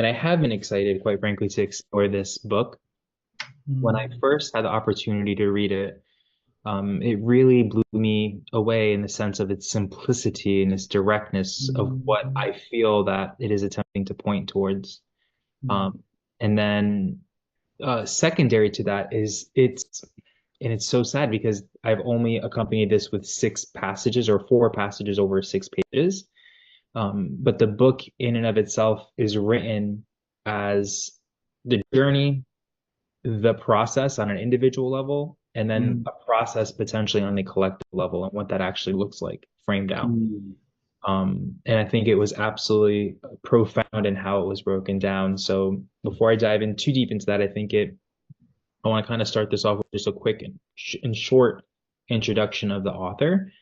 And I have been excited, quite frankly, to explore this book. When I Mm, first had the opportunity to read it, it really blew me away in the sense of its simplicity and its directness of what mm, I feel that it is attempting to point towards. mm, Um, and then secondary to that is and it's so sad because I've only accompanied this with six passages or four passages over 6 pages. But the book in and of itself is written as the journey, the process on an individual level, and then mm, a process potentially on the collective level and what that actually looks like framed out. mm. And I think it was absolutely profound in how it was broken down. So before I dive in too deep into that, I want to kind of start this off with just a quick and short introduction of the author.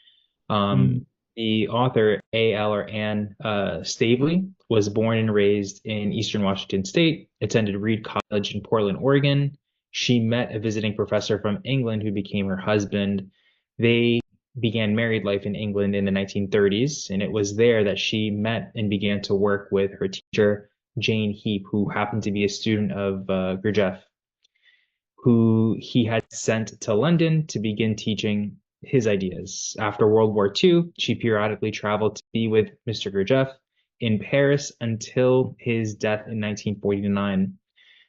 Mm, Um, the author, A.L. or Anne Staveley, was born and raised in Eastern Washington State, attended Reed College in Portland, Oregon. She met a visiting professor from England who became her husband. They began married life in England in the 1930s, and it was there that she met and began to work with her teacher, Jane Heap, who happened to be a student of Gurdjieff, who he had sent to London to begin teaching his ideas. After World War II, she periodically traveled to be with Mr. Gurdjieff in Paris until his death in 1949.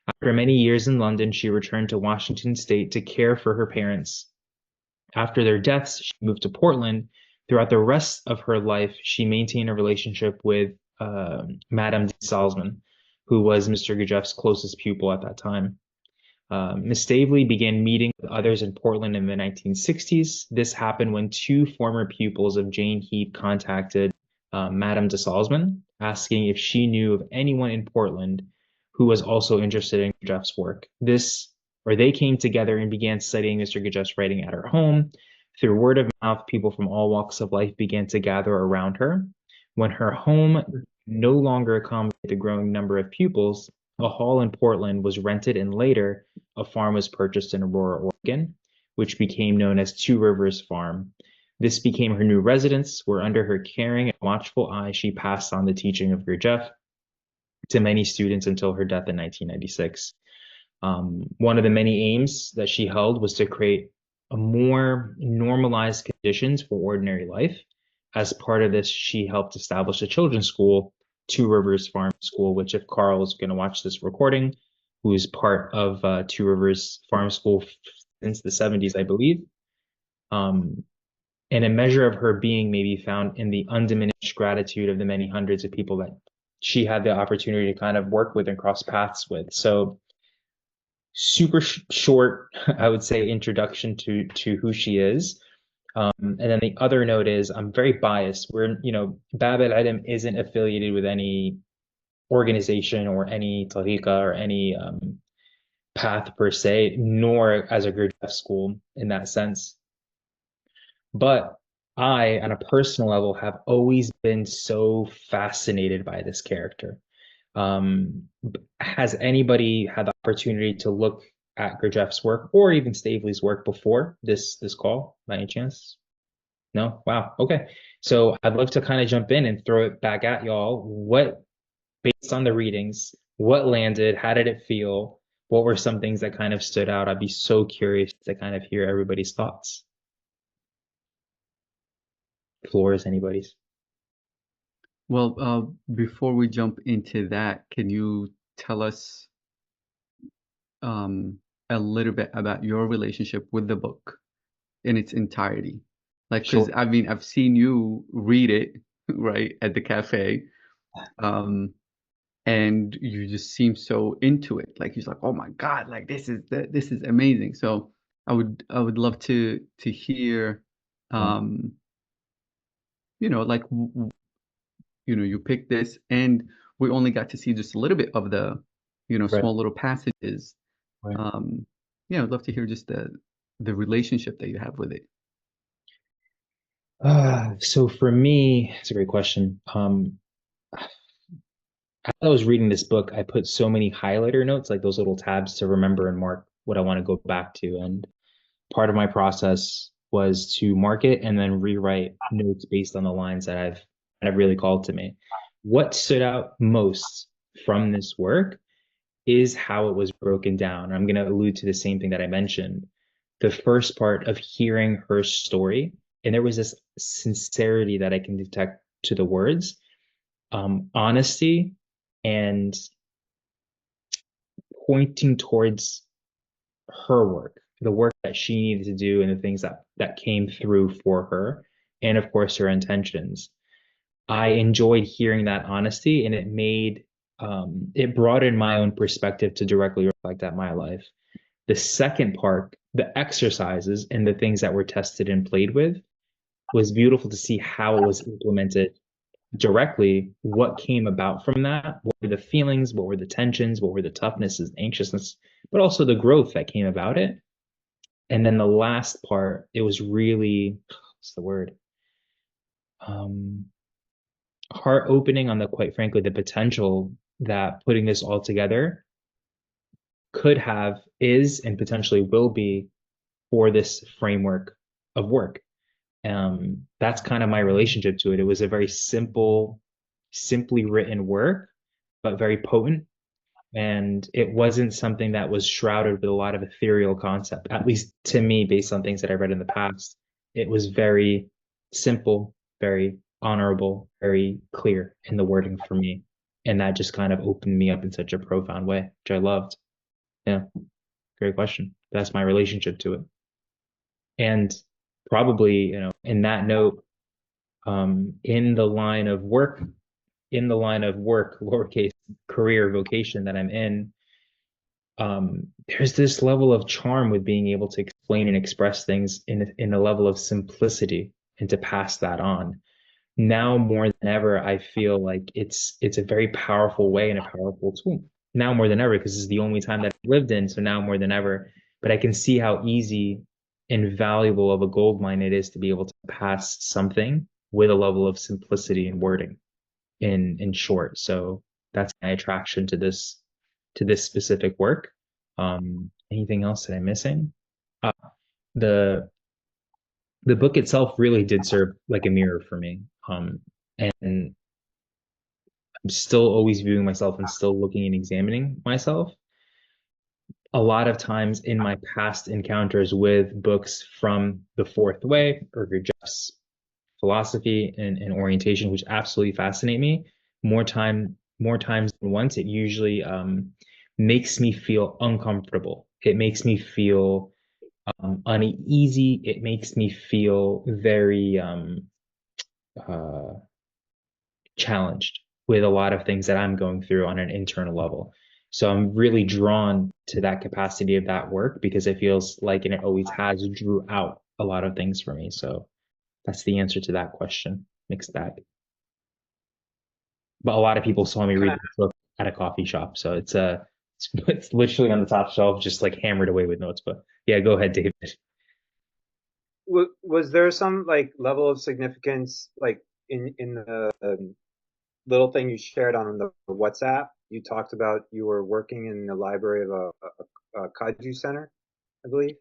After many years in London, she returned to Washington State to care for her parents. After their deaths, she moved to Portland. Throughout the rest of her life, she maintained a relationship with Madame de Salzman, who was Mr. Gurdjieff's closest pupil at that time. Miss Staveley began meeting with others in Portland in the 1960s. This happened when two former pupils of Jane Heap contacted Madame de Salzman, asking if she knew of anyone in Portland who was also interested in Gurdjieff's work. They came together and began studying Mr. Gurdjieff's writing at her home. Through word of mouth, people from all walks of life began to gather around her. When her home no longer accommodated the growing number of pupils, a hall in Portland was rented, and later a farm was purchased in Aurora, Oregon, which became known as Two Rivers Farm. This became her new residence, where under her caring and watchful eye, she passed on the teaching of Gurdjieff to many students until her death in 1996. One of the many aims that she held was to create a more normalized conditions for ordinary life. As part of this, she helped establish a children's school, Two Rivers Farm School, which if Carl is going to watch this recording, who is part of Two Rivers Farm School since the 70s, I believe. Um, and a measure of her being may be found in the undiminished gratitude of the many hundreds of people that she had the opportunity to kind of work with and cross paths with. So super short, I would say, introduction to who she is. And then the other note is I'm very biased. Bab el Adem isn't affiliated with any organization or any tariqa or any path per se, nor as a Gurdjieff school in that sense. But I, on a personal level, have always been so fascinated by this character. Has anybody had the opportunity to look at Gurdjieff's work or even Staveley's work before this call, by any chance? No? Wow. Okay. So I'd love to kind of jump in and throw it back at y'all. Based on the readings, what landed? How did it feel? What were some things that kind of stood out? I'd be so curious to kind of hear everybody's thoughts. Floor is anybody's. Well, before we jump into that, can you tell us um, a little bit about your relationship with the book in its entirety? Like, because Sure. I mean, I've seen you read it, right, at the cafe, um, and you just seem so into it. Like, you're like, oh my God, like this is amazing. So I would love to hear, Yeah. um, like you picked this, and we only got to see just a little bit of the, Right. small little passages. Right. Um, yeah, I'd love to hear just the relationship that you have with it. So for me, it's a great question. As I was reading this book, I put so many highlighter notes, like those little tabs to remember and mark what I want to go back to. And part of my process was to mark it and then rewrite notes based on the lines that have really called to me. What stood out most from this work is how it was broken down. I'm going to allude to the same thing that I mentioned. The first part of hearing her story, and there was this sincerity that I can detect to the words, honesty, and pointing towards her work, the work that she needed to do, and the things that came through for her, and of course her intentions. I enjoyed hearing that honesty, and it broadened my own perspective to directly reflect at my life. The second part, the exercises and the things that were tested and played with, was beautiful to see how it was implemented directly, what came about from that, what were the feelings, what were the tensions, what were the toughnesses, anxiousness, but also the growth that came about it. And then the last part, it was really, what's the word? Um, Heart opening on the, quite frankly, the potential that putting this all together could have, is, and potentially will be for this framework of work. That's kind of my relationship to it. It was a very simply written work, but very potent. And it wasn't something that was shrouded with a lot of ethereal concept, at least to me, based on things that I read in the past. It was very simple, very honorable, very clear in the wording for me. And that just kind of opened me up in such a profound way, which I loved. Yeah, great question. That's my relationship to it. And probably, in that note, in the line of work, lowercase career vocation that I'm in, there's this level of charm with being able to explain and express things in a level of simplicity and to pass that on. Now more than ever, I feel like it's a very powerful way and a powerful tool. Now more than ever, because this is the only time that I've lived in, so now more than ever. But I can see how easy and valuable of a gold mine it is to be able to pass something with a level of simplicity and wording in short. So that's my attraction to this specific work. Anything else that I'm missing? Uh, the the book itself really did serve like a mirror for me. And I'm still always viewing myself and still looking and examining myself. A lot of times in my past encounters with books from the fourth way or Gurdjieff's philosophy and orientation, which absolutely fascinate me, more times than once, it usually makes me feel uncomfortable. It makes me feel uneasy. It makes me feel very uh, challenged with a lot of things that I'm going through on an internal level. So I'm really drawn to that capacity of that work because it feels like, and it always has, drew out a lot of things for me. So that's the answer to that question. Mixed bag. But a lot of people saw me Can read I, this book at a coffee shop. So it's literally on the top shelf, just like hammered away with notes. But yeah, go ahead, David. was there some like level of significance like in the little thing you shared on the WhatsApp? You talked about you were working in the library of a kaiju center, I believe.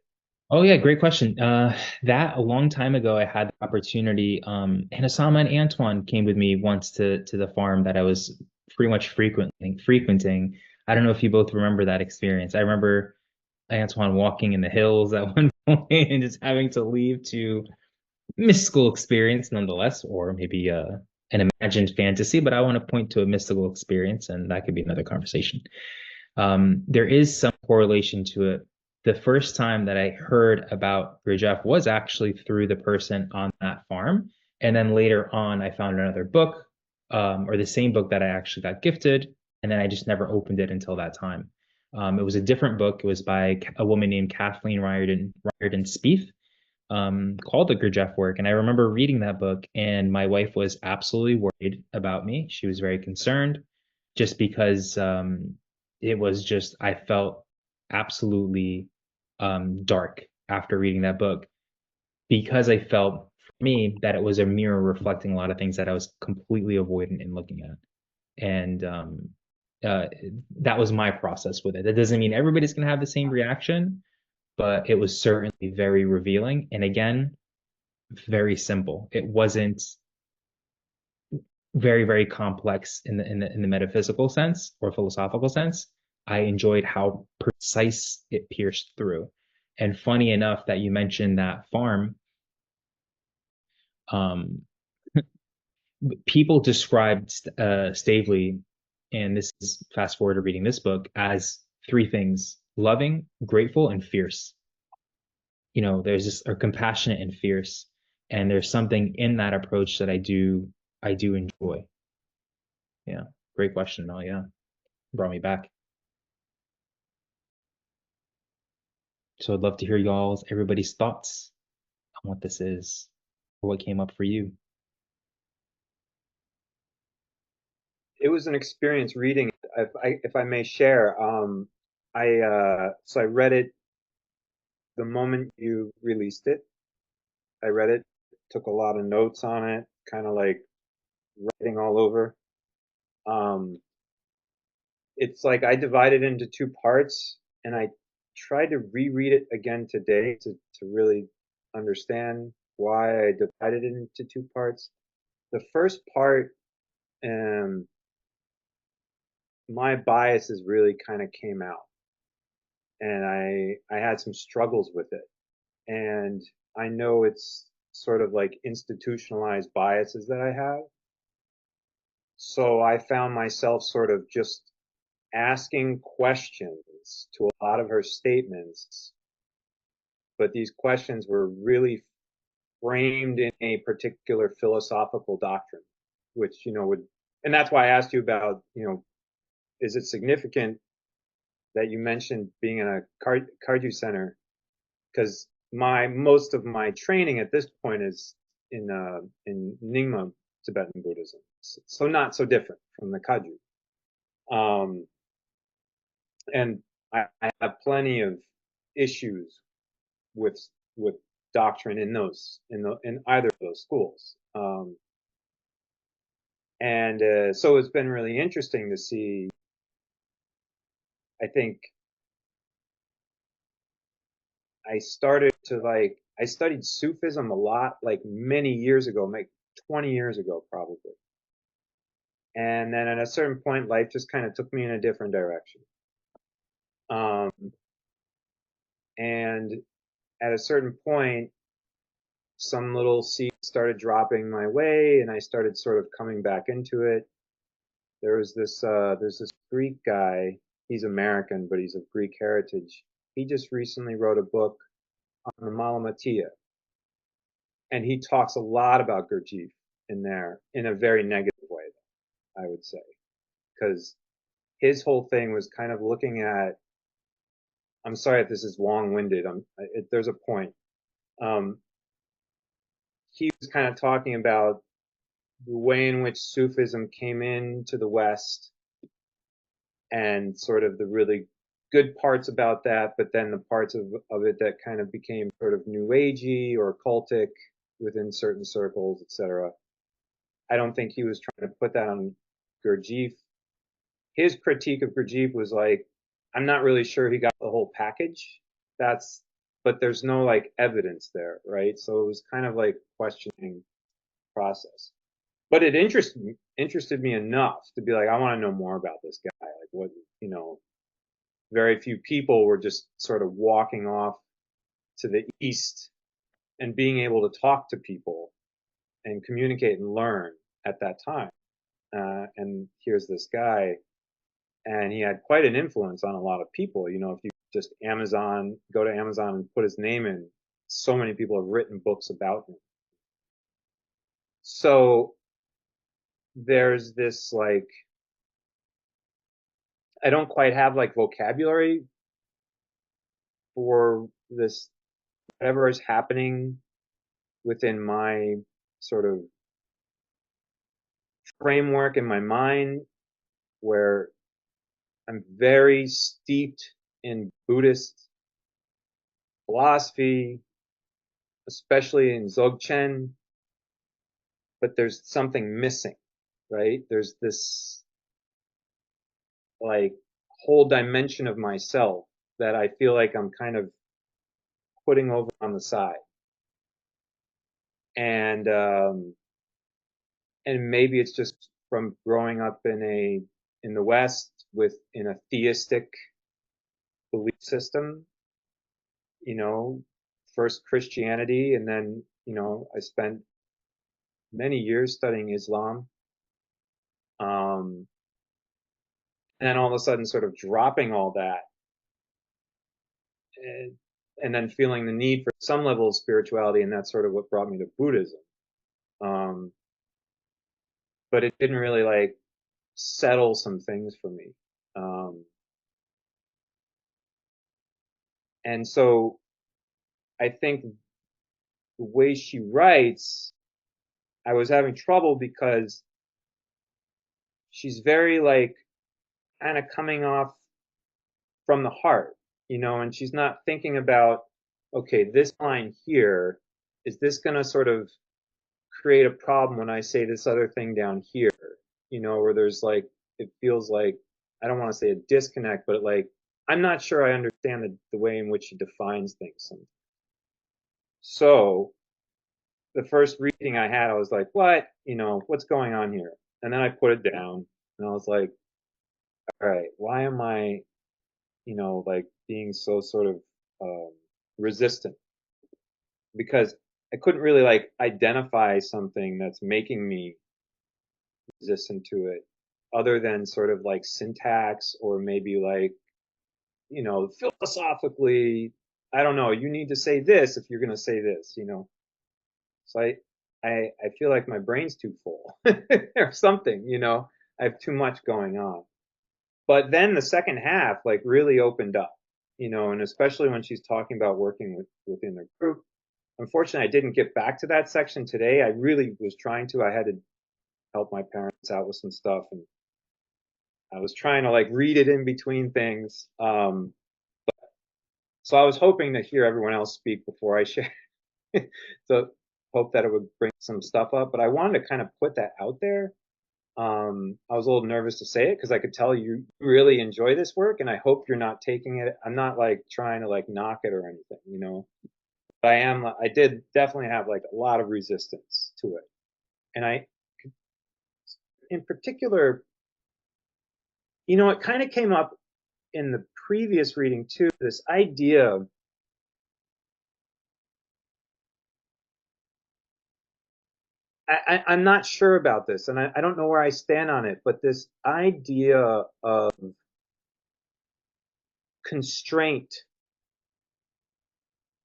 Oh yeah, great question. That a long time ago, I had the opportunity. And Osama and Antwan came with me once to the farm that I was pretty much frequenting. I don't know if you both remember that experience. I remember Antwan walking in the hills at one point and just having to leave to mystical experience nonetheless, or maybe an imagined fantasy. But I want to point to a mystical experience, and that could be another conversation. There is some correlation to it. The first time that I heard about Gurdjieff was actually through the person on that farm. And then later on, I found another book, or the same book that I actually got gifted. And then I just never opened it until that time. It was a different book. It was by a woman named Kathleen Riordan Spieth, called The Gurdjieff Work. And I remember reading that book, and my wife was absolutely worried about me. She was very concerned just because it was just, I felt absolutely dark after reading that book because I felt for me that it was a mirror reflecting a lot of things that I was completely avoidant in looking at. And uh, that was my process with it. That doesn't mean everybody's going to have the same reaction, but it was certainly very revealing. And again, very simple. It wasn't very, very complex in the metaphysical sense or philosophical sense. I enjoyed how precise it pierced through. And funny enough that you mentioned that farm, um, people described Stavely, and this is fast forward to reading this book, as three things: loving, grateful, and fierce. There's this, or compassionate and fierce. And there's something in that approach that I do enjoy. Yeah. Great question, Mel. Yeah. Brought me back. So I'd love to hear everybody's thoughts on what this is or what came up for you. It was an experience reading it. If I may share, so I read it the moment you released it. I read it, took a lot of notes on it, kind of like writing all over. Um, it's like I divided into two parts, and I tried to reread it again today to really understand why I divided it into two parts. The first part, um, my biases really kind of came out, and I had some struggles with it, and I know it's sort of like institutionalized biases that I have. So I found myself sort of just asking questions to a lot of her statements, but these questions were really framed in a particular philosophical doctrine, which, and that's why I asked you about, is it significant that you mentioned being in a Kardyu center? Because most of my training at this point is in Nyingma Tibetan Buddhism, so not so different from the Kagyu. And I have plenty of issues with with doctrine in either of those schools. And so it's been really interesting to see. I think I studied Sufism a lot, like many years ago, like 20 years ago probably. And then at a certain point, life just kind of took me in a different direction. Um, and at a certain point, some little seeds started dropping my way, and I started sort of coming back into it. There's this Greek guy. He's American, but he's of Greek heritage. He just recently wrote a book on the Malamatiya, and he talks a lot about Gurdjieff in there in a very negative way, I would say, because his whole thing was kind of looking at. I'm sorry if this is long-winded. There's a point. Um, he was kind of talking about the way in which Sufism came into the West and sort of the really good parts about that, but then the parts of it that kind of became sort of new agey or cultic within certain circles, etc. I don't think he was trying to put that on Gurdjieff. His critique of Gurdjieff was like, I'm not really sure he got the whole package. But there's no like evidence there, right? So it was kind of like questioning process. But it interested me enough to be like, I want to know more about this guy. Like what, very few people were just sort of walking off to the east and being able to talk to people and communicate and learn at that time. And here's this guy, and he had quite an influence on a lot of people. If you just go to Amazon and put his name in, so many people have written books about him. So there's this like, I don't quite have like vocabulary for this, whatever is happening within my sort of framework in my mind, where I'm very steeped in Buddhist philosophy, especially in Dzogchen, but there's something missing, right? There's this like whole dimension of myself that I feel like I'm kind of putting over on the side. And and maybe it's just from growing up in the West in a theistic belief system, you know, first Christianity, and then, I spent many years studying Islam. Um, and then all of a sudden sort of dropping all that, and, and then feeling the need for some level of spirituality, and that's sort of what brought me to Buddhism. Um, but it didn't really like settle some things for me. Um, and so I think the way she writes, I was having trouble because she's very like kind of coming off from the heart, and she's not thinking about, okay, this line here, is this going to sort of create a problem when I say this other thing down here, where there's like, it feels like, I don't want to say a disconnect, but like, I'm not sure I understand the way in which she defines things sometimes. So the first reading I had, I was like, what? What's going on here? And then I put it down and I was like, all right, why am I, like being so sort of resistant? Because I couldn't really like identify something that's making me resistant to it other than sort of like syntax, or maybe like, philosophically, I don't know, you need to say this if you're going to say this. So I feel like my brain's too full or something. I have too much going on. But then the second half like really opened up, and especially when she's talking about working within the group. Unfortunately, I didn't get back to that section today. I really was trying to. I had to help my parents out with some stuff, and I was trying to like read it in between things. So I was hoping to hear everyone else speak before I share. So hope that it would bring some stuff up. But I wanted to kind of put that out there. I was a little nervous to say it because I could tell you really enjoy this work, and I hope you're not taking it. I'm not like trying to like knock it or anything. But I did definitely have like a lot of resistance to it. And in particular, it kind of came up in the previous reading too, this idea of, I'm not sure about this, and I don't know where I stand on it, but this idea of constraint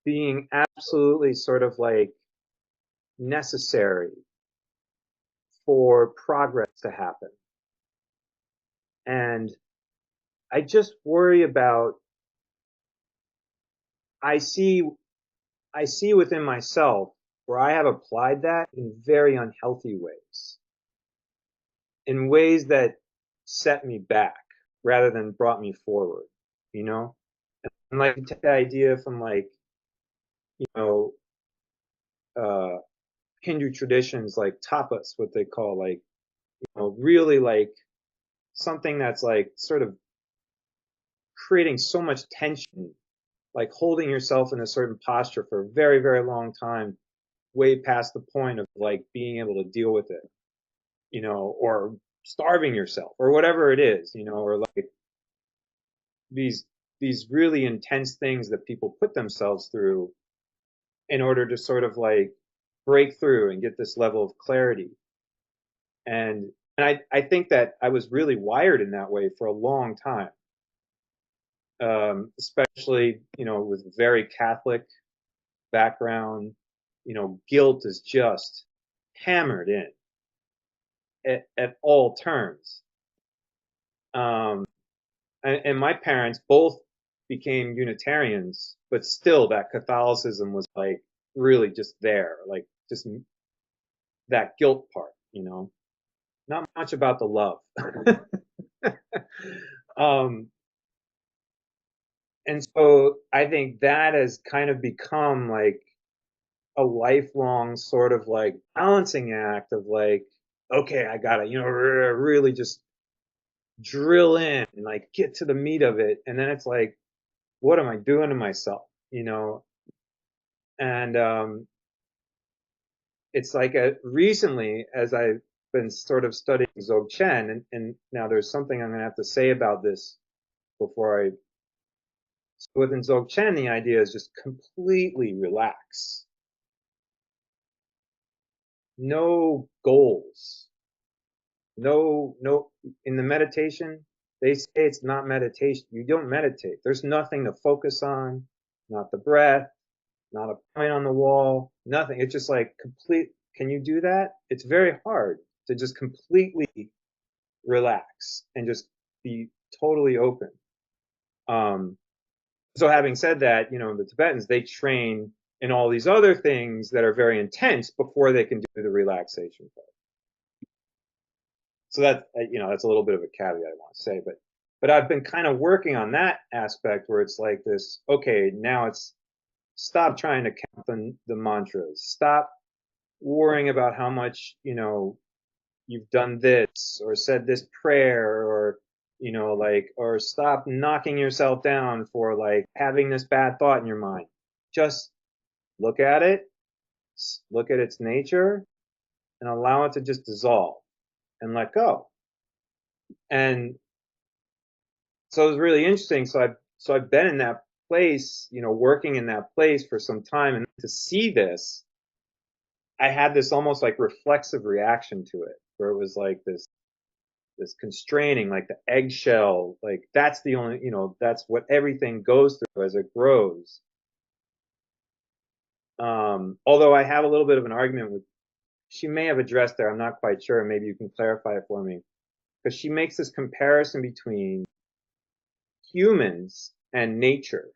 being absolutely sort of like necessary for progress to happen. And I just worry about, I see within myself where I have applied that in very unhealthy ways, in ways that set me back rather than brought me forward, you know? And like the idea from like, you know, uh, Hindu traditions, like tapas, what they call like, really like something that's like sort of creating so much tension, like holding yourself in a certain posture for a very, very long time, way past the point of like being able to deal with it, or starving yourself or whatever it is, or like these these really intense things that people put themselves through in order to sort of like break through and get this level of clarity. And I think that I was really wired in that way for a long time, especially with very Catholic background. Guilt is just hammered in at all turns. Um, and my parents both became Unitarians, but still that Catholicism was like really just there, like just that guilt part. Not much about the love. um, and so I think that has kind of become like a lifelong sort of like balancing act of like, okay, I gotta, really just drill in and like get to the meat of it. And then it's like, what am I doing to myself? And it's like recently, as I been sort of studying Dzogchen, and now there's something I'm going to have to say about this before I. So within Dzogchen, the idea is just completely relax, no goals, no. In the meditation, they say it's not meditation. You don't meditate. There's nothing to focus on, not the breath, not a point on the wall, nothing. It's just like complete. Can you do that? It's very hard to just completely relax and just be totally open. So having said that, the Tibetans, they train in all these other things that are very intense before they can do the relaxation part. So that's a little bit of a caveat I want to say, but I've been kind of working on that aspect where it's like this, okay, now it's stop trying to count the mantras, stop worrying about how much, you've done this or said this prayer or or stop knocking yourself down for like having this bad thought in your mind. Just look at it, look at its nature, and allow it to just dissolve and let go. And so it was really interesting. So I've been in that place, working in that place for some time, and to see this, I had this almost like reflexive reaction to it, where it was like this constraining, like the eggshell, like that's the only, that's what everything goes through as it grows. Although I have a little bit of an argument with, she may have addressed there, I'm not quite sure, maybe you can clarify it for me, because she makes this comparison between humans and nature,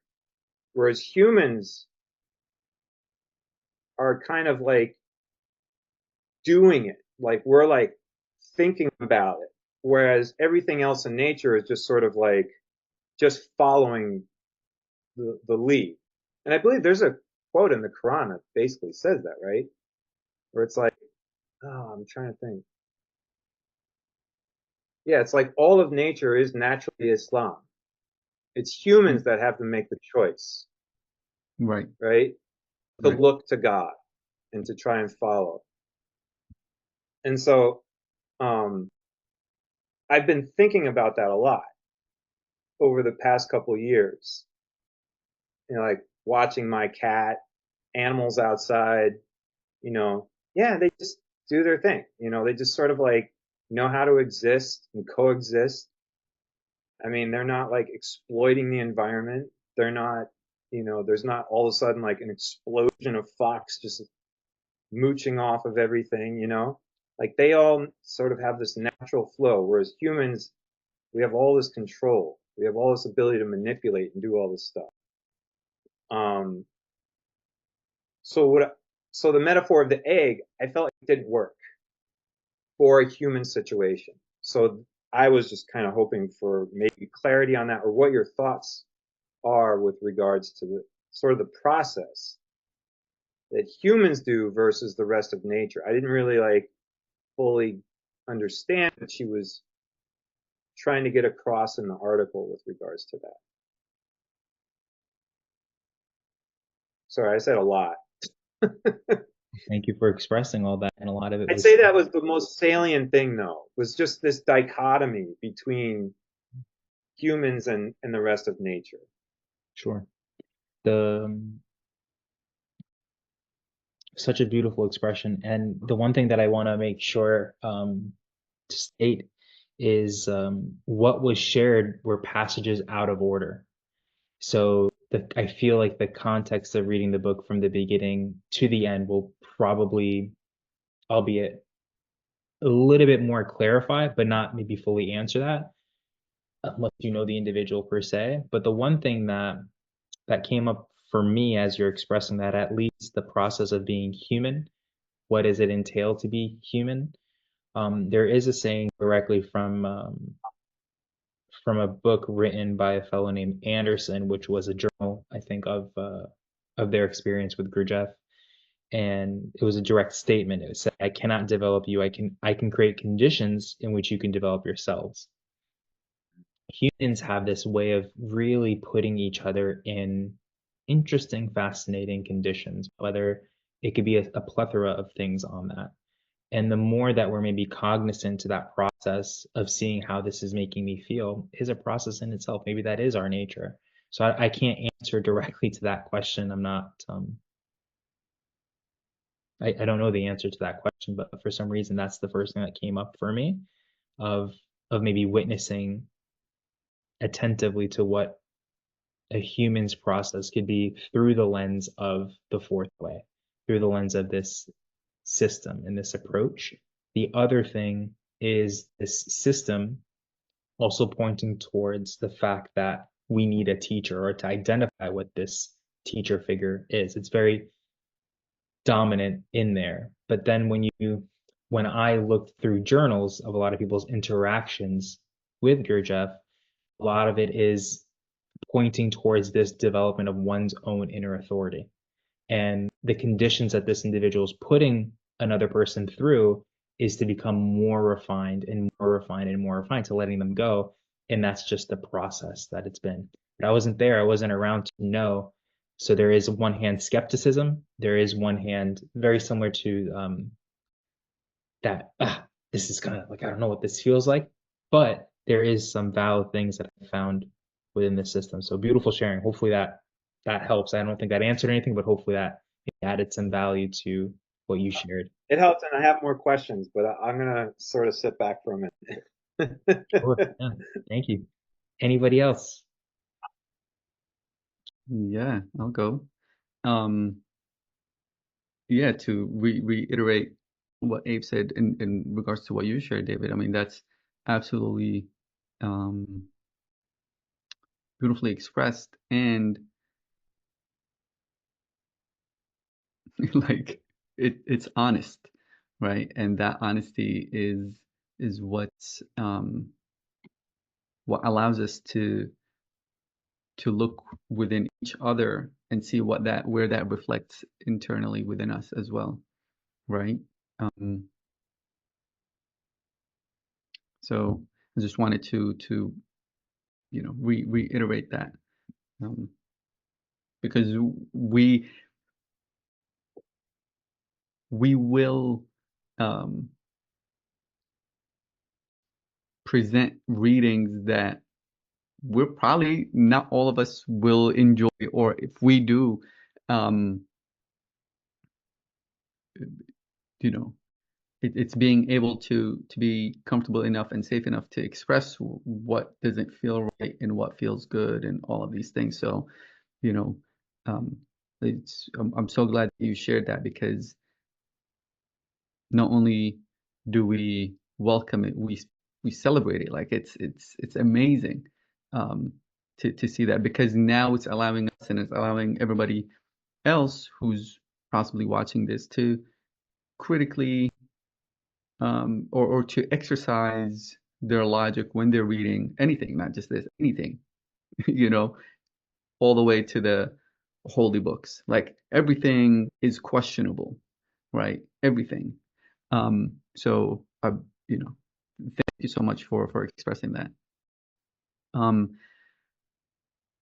whereas humans are kind of like doing it, like we're like thinking about it, whereas everything else in nature is just sort of like just following the lead. And I believe there's a quote in the Quran that basically says that, right? Where it's like, oh, I'm trying to think. Yeah, it's like all of nature is naturally Islam. It's humans that have to make the choice, Right. right? To Right. look to God and to try and follow. And so I've been thinking about that a lot over the past couple of years. Like watching my cat, animals outside, yeah, they just do their thing. They just sort of like know how to exist and coexist. I mean, they're not like exploiting the environment. They're not, there's not all of a sudden like an explosion of fox just mooching off of everything, like they all sort of have this natural flow. Whereas humans, we have all this control. We have all this ability to manipulate and do all this stuff. Um, so the metaphor of the egg, I felt like it didn't work for a human situation. So I was just kind of hoping for maybe clarity on that, or what your thoughts are with regards to the sort of the process that humans do versus the rest of nature. I didn't really like fully understand what she was trying to get across in the article with regards to that. Sorry, I said a lot. Thank you for expressing all that, and a lot of it I'd was say that was the most salient thing, though, was just this dichotomy between humans and the rest of nature. sure. The Such a beautiful expression, and the one thing that I want to make sure to state is what was shared were passages out of order. So I feel like the context of reading the book from the beginning to the end will probably, albeit a little bit more clarify, but not maybe fully answer that, unless you know the individual per se. But the one thing that came up for me as you're expressing that, at least the process of being human, what does it entail to be human? There is a saying directly from a book written by a fellow named Anderson, which was a journal, I think, of their experience with Gurdjieff, and it was a direct statement. It said, "I cannot develop you. I can create conditions in which you can develop yourselves." Humans have this way of really putting each other in interesting, fascinating conditions, whether it could be a plethora of things on that. And the more that we're maybe cognizant to that process of seeing how this is making me feel is a process in itself. Maybe that is our nature. So I can't answer directly to that question. I'm not, I don't know the answer to that question, but for some reason, that's the first thing that came up for me of, of maybe witnessing attentively to what a human's process could be through the lens of the fourth way, through the lens of this system and this approach. The other thing is this system also pointing towards the fact that we need a teacher or to identify what this teacher figure is. It's very dominant in there. But then when I looked through journals of a lot of people's interactions with Gurdjieff, a lot of it is pointing towards this development of one's own inner authority and the conditions that this individual is putting another person through is to become more refined and more refined and more refined to letting them go. And that's just the process that it's been. But I wasn't there, I wasn't around to know. So there is one hand skepticism, there is one hand very similar to that this is kind of like I don't know what this feels like, but there is some valid things that I found within the system. So beautiful sharing. Hopefully that helps. I don't think that answered anything, but hopefully that added some value to what you shared. It helps, and I have more questions, but I'm gonna sort of sit back for a minute. Sure. Yeah. Thank you. Anybody else? Yeah, I'll go. Yeah, to reiterate what Abe said in regards to what you shared, David. I mean, that's absolutely um, beautifully expressed, and like it's honest, right? And that honesty is what allows us to look within each other and see where that reflects internally within us as well, right? Um, so I just wanted to reiterate that, um, because we will um, present readings that we're probably not all of us will enjoy, or if we do, um, you know, it's being able to be comfortable enough and safe enough to express what doesn't feel right and what feels good and all of these things. So, you know, um, I'm so glad that you shared that, because not only do we welcome it, we celebrate it. Like it's amazing to see that, because now it's allowing us and it's allowing everybody else who's possibly watching this to critically or to exercise their logic when they're reading anything, not just this, anything, you know, all the way to the holy books. Like everything is questionable, right? Everything. So you know, thank you so much for expressing that.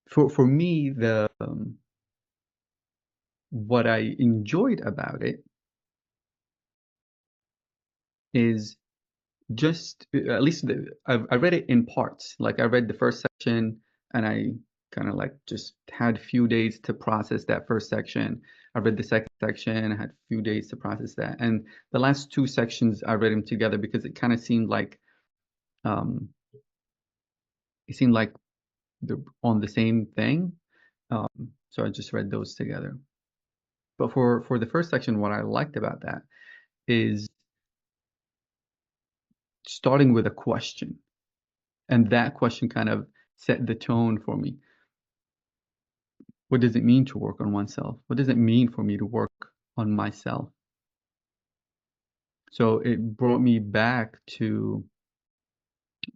For me, the what I enjoyed about it is just at least I read it in parts. Like I read the first section and I kind of like just had a few days to process that first section. I read the second section, I had a few days to process that. And the last two sections I read them together because it kind of seemed like um it seemed like they're on the same thing. So I just read those together. But for the first section, what I liked about that is starting with a question. And that question kind of set the tone for me. What does it mean to work on oneself? What does it mean for me to work on myself? So it brought me back to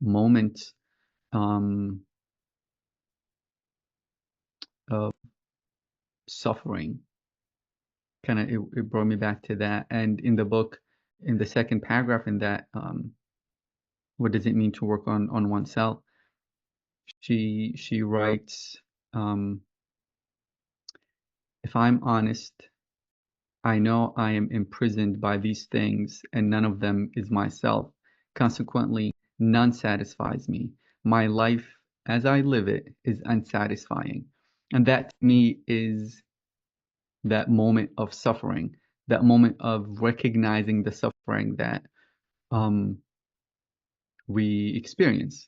moments of suffering. Kind of it brought me back to that. And in the book, in the second paragraph in that, what does it mean to work on oneself? She writes, if I'm honest, I know I am imprisoned by these things, and none of them is myself. Consequently, none satisfies me. My life, as I live it, is unsatisfying. And that to me is that moment of suffering, that moment of recognizing the suffering that we experience.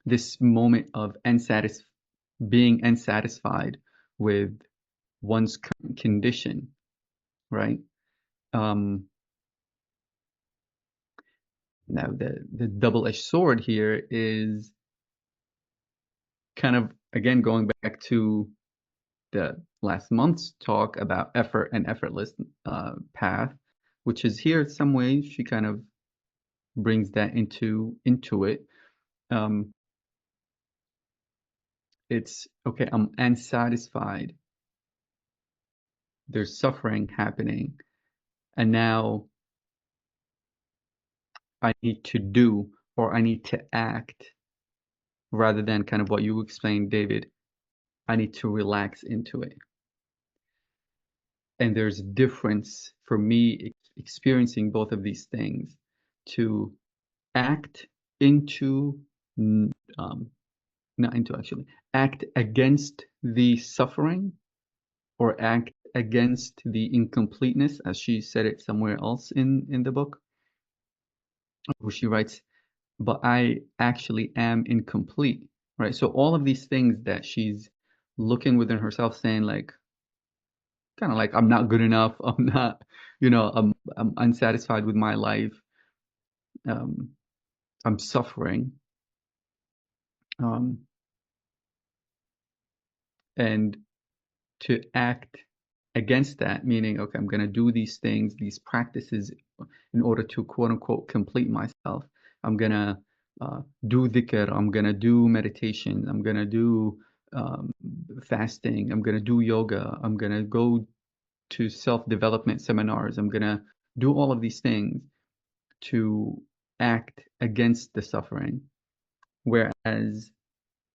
This moment of being unsatisfied with one's current condition, right? Now the double-edged sword here is kind of, again, going back to the last month's talk about effort and effortless path, which is here in some ways she kind of brings that into it. It's okay, I'm unsatisfied. There's suffering happening, and now I need to do, or I need to act, rather than kind of what you explained, David. I need to relax into it. And there's a difference for me experiencing both of these things, to act into, not into actually, act against the suffering, or act against the incompleteness, as she said it somewhere else in the book, where she writes, but I actually am incomplete, right? So all of these things that she's looking within herself, saying like, kind of like, I'm not good enough, I'm not, I'm unsatisfied with my life, I'm suffering, um, and to act against that, meaning, okay, I'm going to do these things, these practices, in order to quote unquote complete myself. I'm going to do dhikr, I'm going to do meditation, I'm going to do fasting, I'm going to do yoga, I'm going to go to self-development seminars, I'm going to do all of these things to act against the suffering. Whereas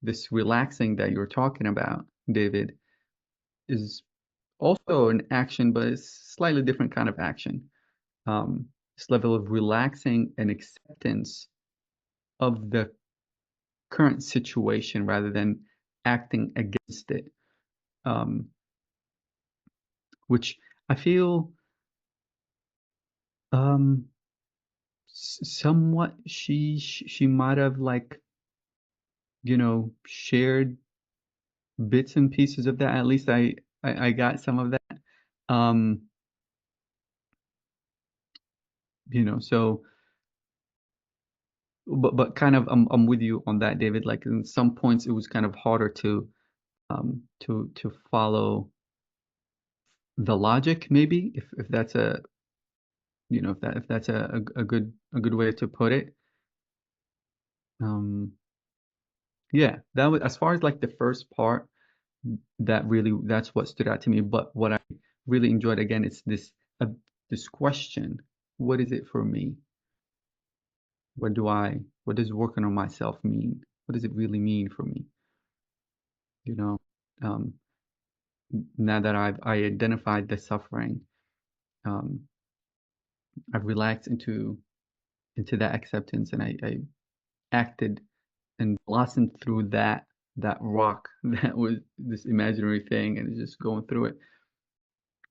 this relaxing that you're talking about, David, is also an action, but it's slightly different kind of action. This level of relaxing and acceptance of the current situation rather than acting against it, which I feel somewhat she might have, like, shared bits and pieces of that. At least I got some of that. So, but kind of, I'm with you on that, David. Like, in some points it was kind of harder to follow the logic, maybe, if that's a, if that's a good way to put it. Yeah, that was, as far as like the first part, that's what stood out to me. But what I really enjoyed, again, it's this question: what is it for me? What does working on myself mean? What does it really mean for me? Um, Now that I identified the suffering, I've relaxed into that acceptance, and I acted and blossomed through that rock that was this imaginary thing, and just going through it.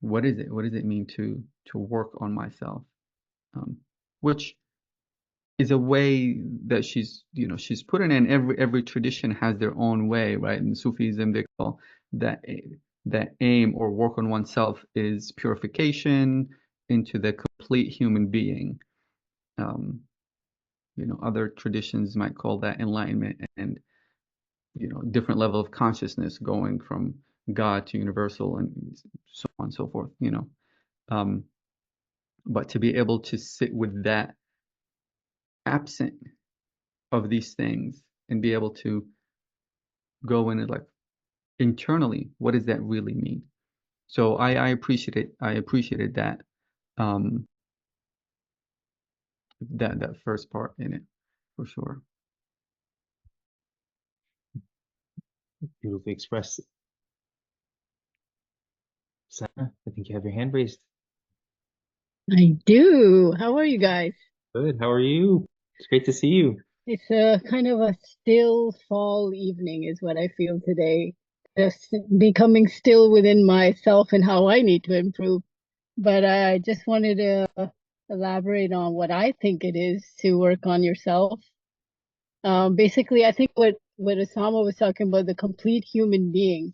What is it? What does it mean to work on myself? Which is a way that she's putting in. Every tradition has their own way, right? In Sufism, they call that aim or work on oneself is purification into the complete human being. Other traditions might call that enlightenment, and different level of consciousness, going from God to universal, and so on and so forth. But to be able to sit with that, absent of these things, and be able to go in and, like, internally, what does that really mean? So I appreciated that, um that first part in it, for sure. Beautifully expressed. Sana, I think you have your hand raised. I do. How are you guys? Good. How are you? It's great to see you. It's a kind of a still fall evening is what I feel today. Just becoming still within myself and how I need to improve. But I just wanted to elaborate on what I think it is to work on yourself. Basically, I think what Osama was talking about, the complete human being,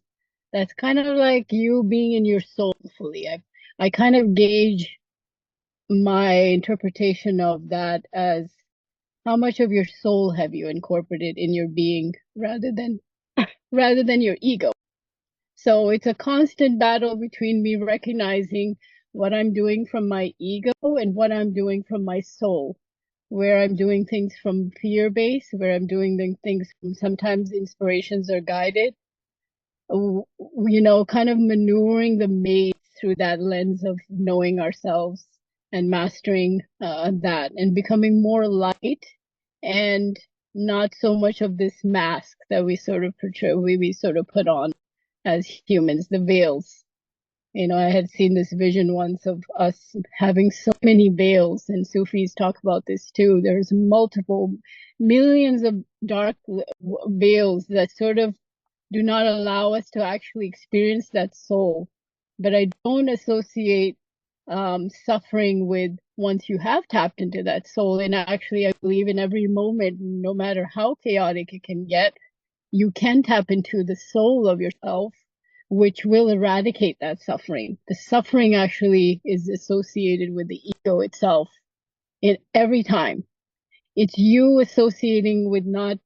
that's kind of like you being in your soul fully. I kind of gauge my interpretation of that as how much of your soul have you incorporated in your being rather than your ego. So it's a constant battle between me recognizing what I'm doing from my ego and what I'm doing from my soul, where I'm doing things from fear base, where I'm doing things from sometimes inspirations are guided, kind of maneuvering the maze through that lens of knowing ourselves and mastering that and becoming more light and not so much of this mask that we sort of portray, we sort of put on as humans, the veils. I had seen this vision once of us having so many veils, and Sufis talk about this too. There's multiple millions of dark veils that sort of do not allow us to actually experience that soul. But I don't associate suffering with once you have tapped into that soul. And actually, I believe in every moment, no matter how chaotic it can get, you can tap into the soul of yourself, which will eradicate that suffering. The suffering actually is associated with the ego itself in every time. It's you associating with not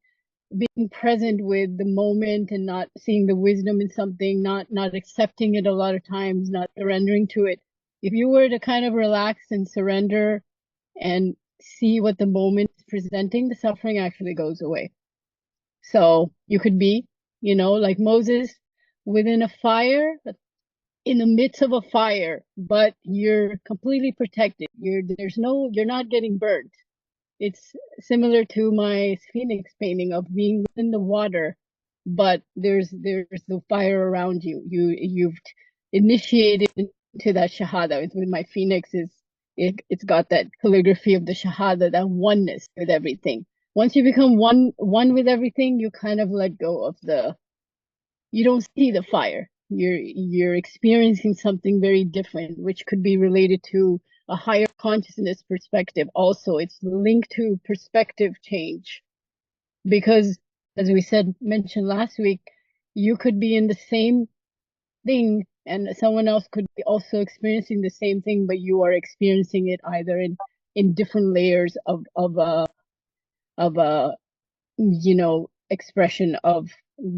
being present with the moment and not seeing the wisdom in something, not accepting it a lot of times, not surrendering to it. If you were to kind of relax and surrender and see what the moment is presenting, the suffering actually goes away. So you could be, like Moses within a fire, in the midst of a fire, but you're completely protected. You're not getting burnt. It's similar to my Phoenix painting of being in the water, but there's the fire around you. You've initiated into that Shahada. It's with my Phoenix it's got that calligraphy of the Shahada, that oneness with everything. Once you become one with everything, you kind of let go of you don't see the fire. You're experiencing something very different, which could be related to a higher consciousness perspective. Also, it's linked to perspective change because, as we mentioned last week, you could be in the same thing and someone else could be also experiencing the same thing, but you are experiencing it either in different layers of a expression of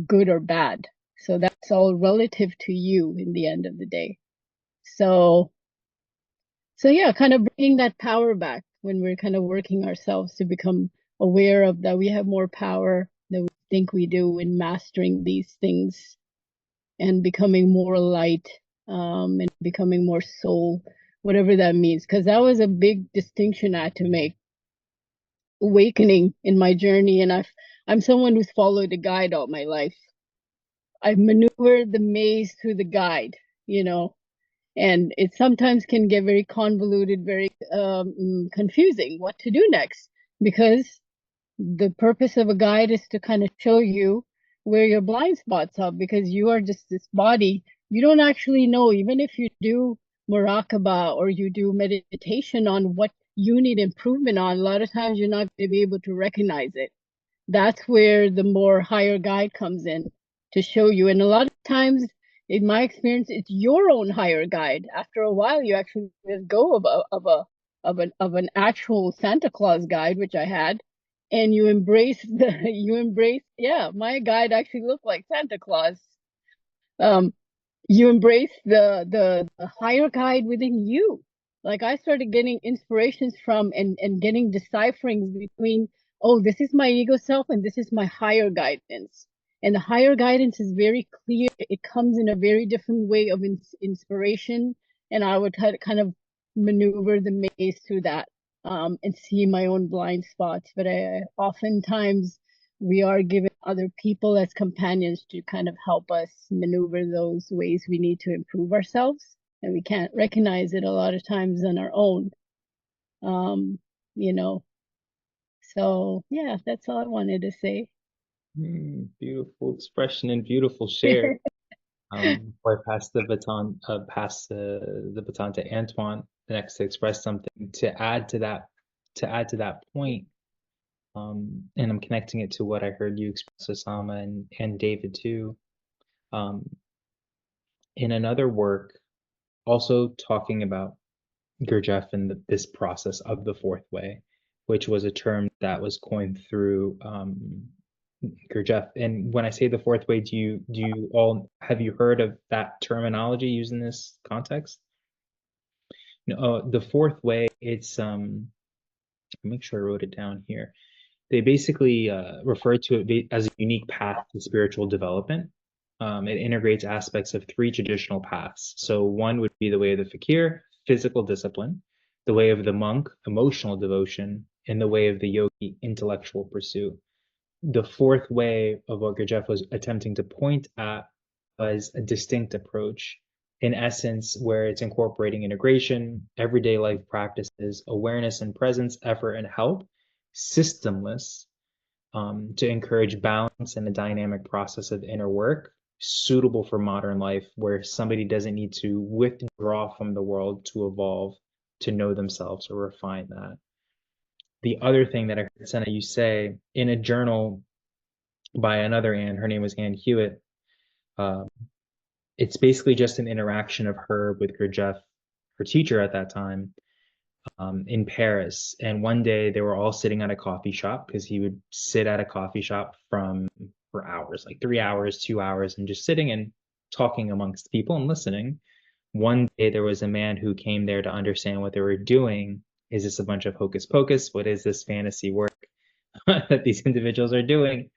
good or bad. So that's all relative to you in the end of the day. So yeah, kind of bringing that power back when we're kind of working ourselves to become aware of that we have more power than we think we do in mastering these things and becoming more light, and becoming more soul, whatever that means. Because that was a big distinction I had to make, awakening in my journey. And I'm someone who's followed a guide all my life. I've maneuvered the maze through the guide, and it sometimes can get very convoluted, very confusing what to do next, because the purpose of a guide is to kind of show you where your blind spots are, because you are just this body. You don't actually know, even if you do muraqabah or you do meditation on what you need improvement on, a lot of times you're not going to be able to recognize it. That's where the more higher guide comes in to show you. And a lot of times, in my experience, it's your own higher guide. After a while, you actually let go of an actual Santa Claus guide, which I had, and you embrace yeah, my guide actually looked like Santa Claus. You embrace the higher guide within you. Like I started getting inspirations from and getting decipherings between, oh, this is my ego self and this is my higher guidance. And the higher guidance is very clear. It comes in a very different way of inspiration. And I would kind of maneuver the maze through that, and see my own blind spots. But I oftentimes we are given other people as companions to kind of help us maneuver those ways we need to improve ourselves. And we can't recognize it a lot of times on our own. You know, so yeah, that's all I wanted to say. Beautiful expression and beautiful share. Before I pass the baton, the baton to Antwan, next to express something to add to that point. And I'm connecting it to what I heard you express, Osama, and David too. Um, in another work, also talking about Gurdjieff and this process of the fourth way, which was a term that was coined through Gurdjieff. And when I say the fourth way, do you all have you heard of that terminology used in this context? No, the fourth way, it's make sure I wrote it down here. They basically refer to it as a unique path to spiritual development. It integrates aspects of three traditional paths. So one would be the way of the fakir, physical discipline, the way of the monk, emotional devotion, and the way of the yogi, intellectual pursuit. The fourth way of what Gurdjieff was attempting to point at was a distinct approach, in essence, where it's incorporating integration, everyday life practices, awareness and presence, effort and help, systemless, to encourage balance and a dynamic process of inner work suitable for modern life, where somebody doesn't need to withdraw from the world to evolve, to know themselves or refine that. The other thing that I heard Senna you say in a journal by another Anne, her name was Anne Hewitt. Uh, it's basically just an interaction of her with Gurdjieff, her teacher at that time, in Paris. And one day they were all sitting at a coffee shop because he would sit at a coffee shop for hours, like 3 hours, 2 hours, and just sitting and talking amongst people and listening. One day there was a man who came there to understand what they were doing. Is this a bunch of hocus pocus? What is this fantasy work that these individuals are doing?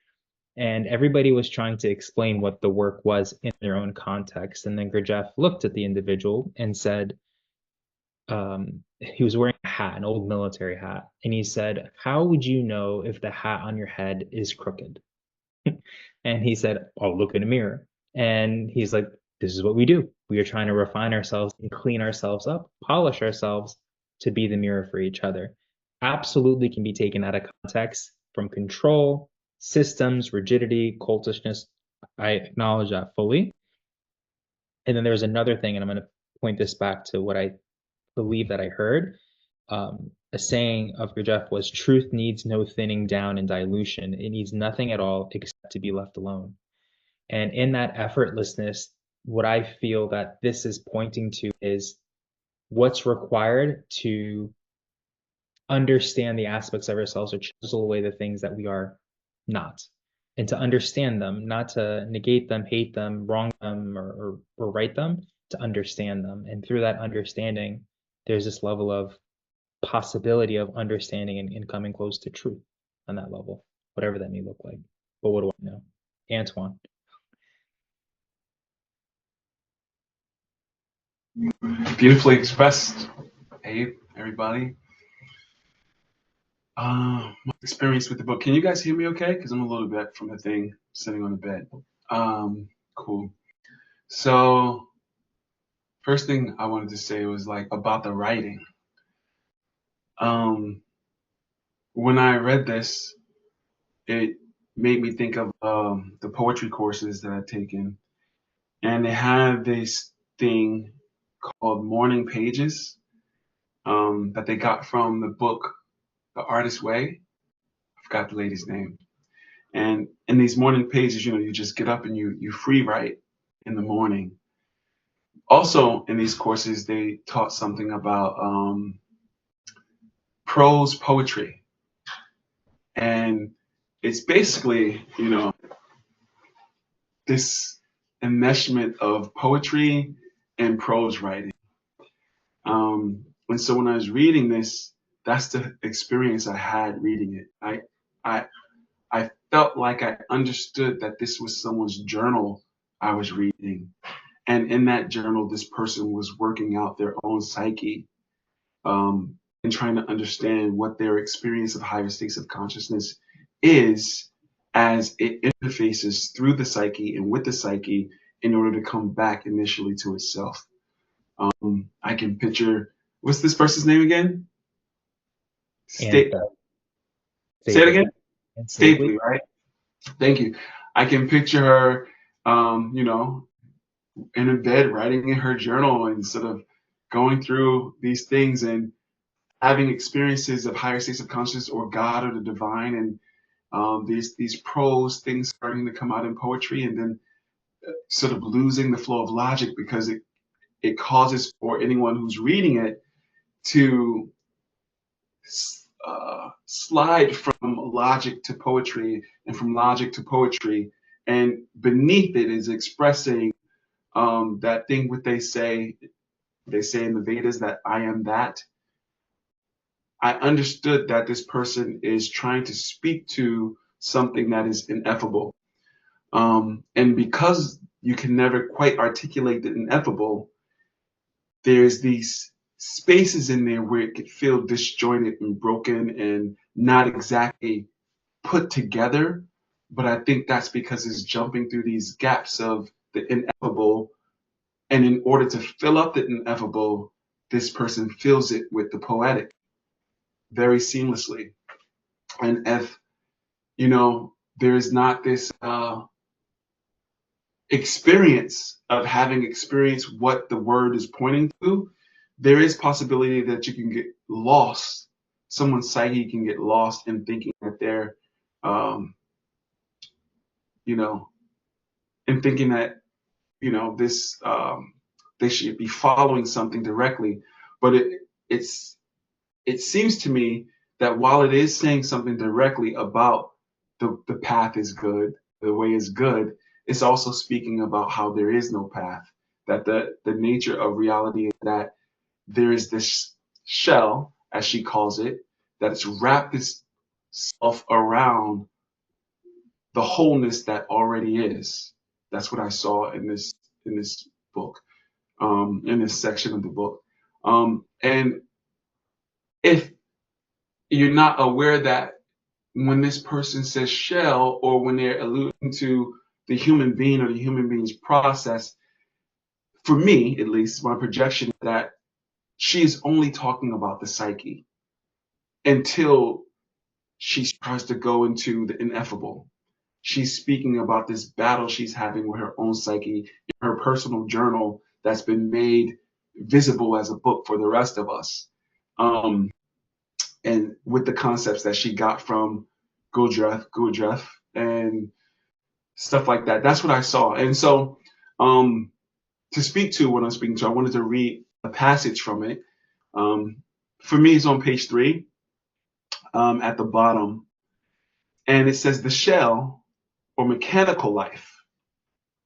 And everybody was trying to explain what the work was in their own context. And then Gurdjieff looked at the individual and said, he was wearing a hat, an old military hat. And he said, how would you know if the hat on your head is crooked? And he said, oh, look in a mirror. And he's like, this is what we do. We are trying to refine ourselves and clean ourselves up, polish ourselves to be the mirror for each other. Absolutely can be taken out of context from control, systems, rigidity, cultishness. I acknowledge that fully. And then there's another thing, and I'm going to point this back to what I believe that I heard. A saying of Gurdjieff was, truth needs no thinning down and dilution. It needs nothing at all except to be left alone. And in that effortlessness, what I feel that this is pointing to is what's required to understand the aspects of ourselves or chisel away the things that we are not. And to understand them, not to negate them, hate them, wrong them, or right them, to understand them. And through that understanding, there's this level of possibility of understanding and coming close to truth on that level, whatever that may look like. But what do I know? Antwan. Beautifully expressed. Hey, everybody. My experience with the book. Can you guys hear me okay? Because I'm a little bit from the thing sitting on the bed. Cool. So, first thing I wanted to say was like about the writing. When I read this, it made me think of the poetry courses that I've taken. And they had this thing called morning pages that they got from the book The Artist's Way. I forgot the lady's name. And in these morning pages, you just get up and you free write in the morning. Also, in these courses, they taught something about prose poetry. And it's basically, this enmeshment of poetry and prose writing. And so when I was reading this, that's the experience I had reading it. I felt like I understood that this was someone's journal I was reading. And in that journal, this person was working out their own psyche and trying to understand what their experience of higher states of consciousness is as it interfaces through the psyche and with the psyche in order to come back initially to itself. I can picture, what's this person's name again? And Say it Staveley. again? And Staveley. Staveley, right? Thank you. I can picture her, you know, in a bed writing in her journal and sort of going through these things and having experiences of higher states of consciousness or God or the divine, and these prose things starting to come out in poetry, and then sort of losing the flow of logic because it causes for anyone who's reading it to slide from logic to poetry and from logic to poetry, and beneath it is expressing that thing what they say in the Vedas, that I am that. I understood that this person is trying to speak to something that is ineffable. And because you can never quite articulate the ineffable, there's these spaces in there where it could feel disjointed and broken and not exactly put together. But I think that's because it's jumping through these gaps of the ineffable. And in order to fill up the ineffable, this person fills it with the poetic very seamlessly. And if, there is not this experience of having experienced what the word is pointing to, there is possibility that you can get lost. Someone's psyche can get lost in thinking that they're, you know, in thinking that, this, they should be following something directly. But it seems to me that while it is saying something directly about the path is good, the way is good, it's also speaking about how there is no path, that the nature of reality is that there is this shell, as she calls it, that's wrapped itself around the wholeness that already is. That's what I saw in this book, in this section of the book. And if you're not aware that when this person says shell, or when they're alluding to the human being or the human being's process, for me, at least, my projection is that she is only talking about the psyche until she tries to go into the ineffable. She's speaking about this battle she's having with her own psyche in her personal journal that's been made visible as a book for the rest of us. And with the concepts that she got from Gurdjieff and stuff like that. That's what I saw. And so to speak to what I'm speaking to, I wanted to read a passage from it. For me, it's on page 3 at the bottom. And it says, the shell or mechanical life.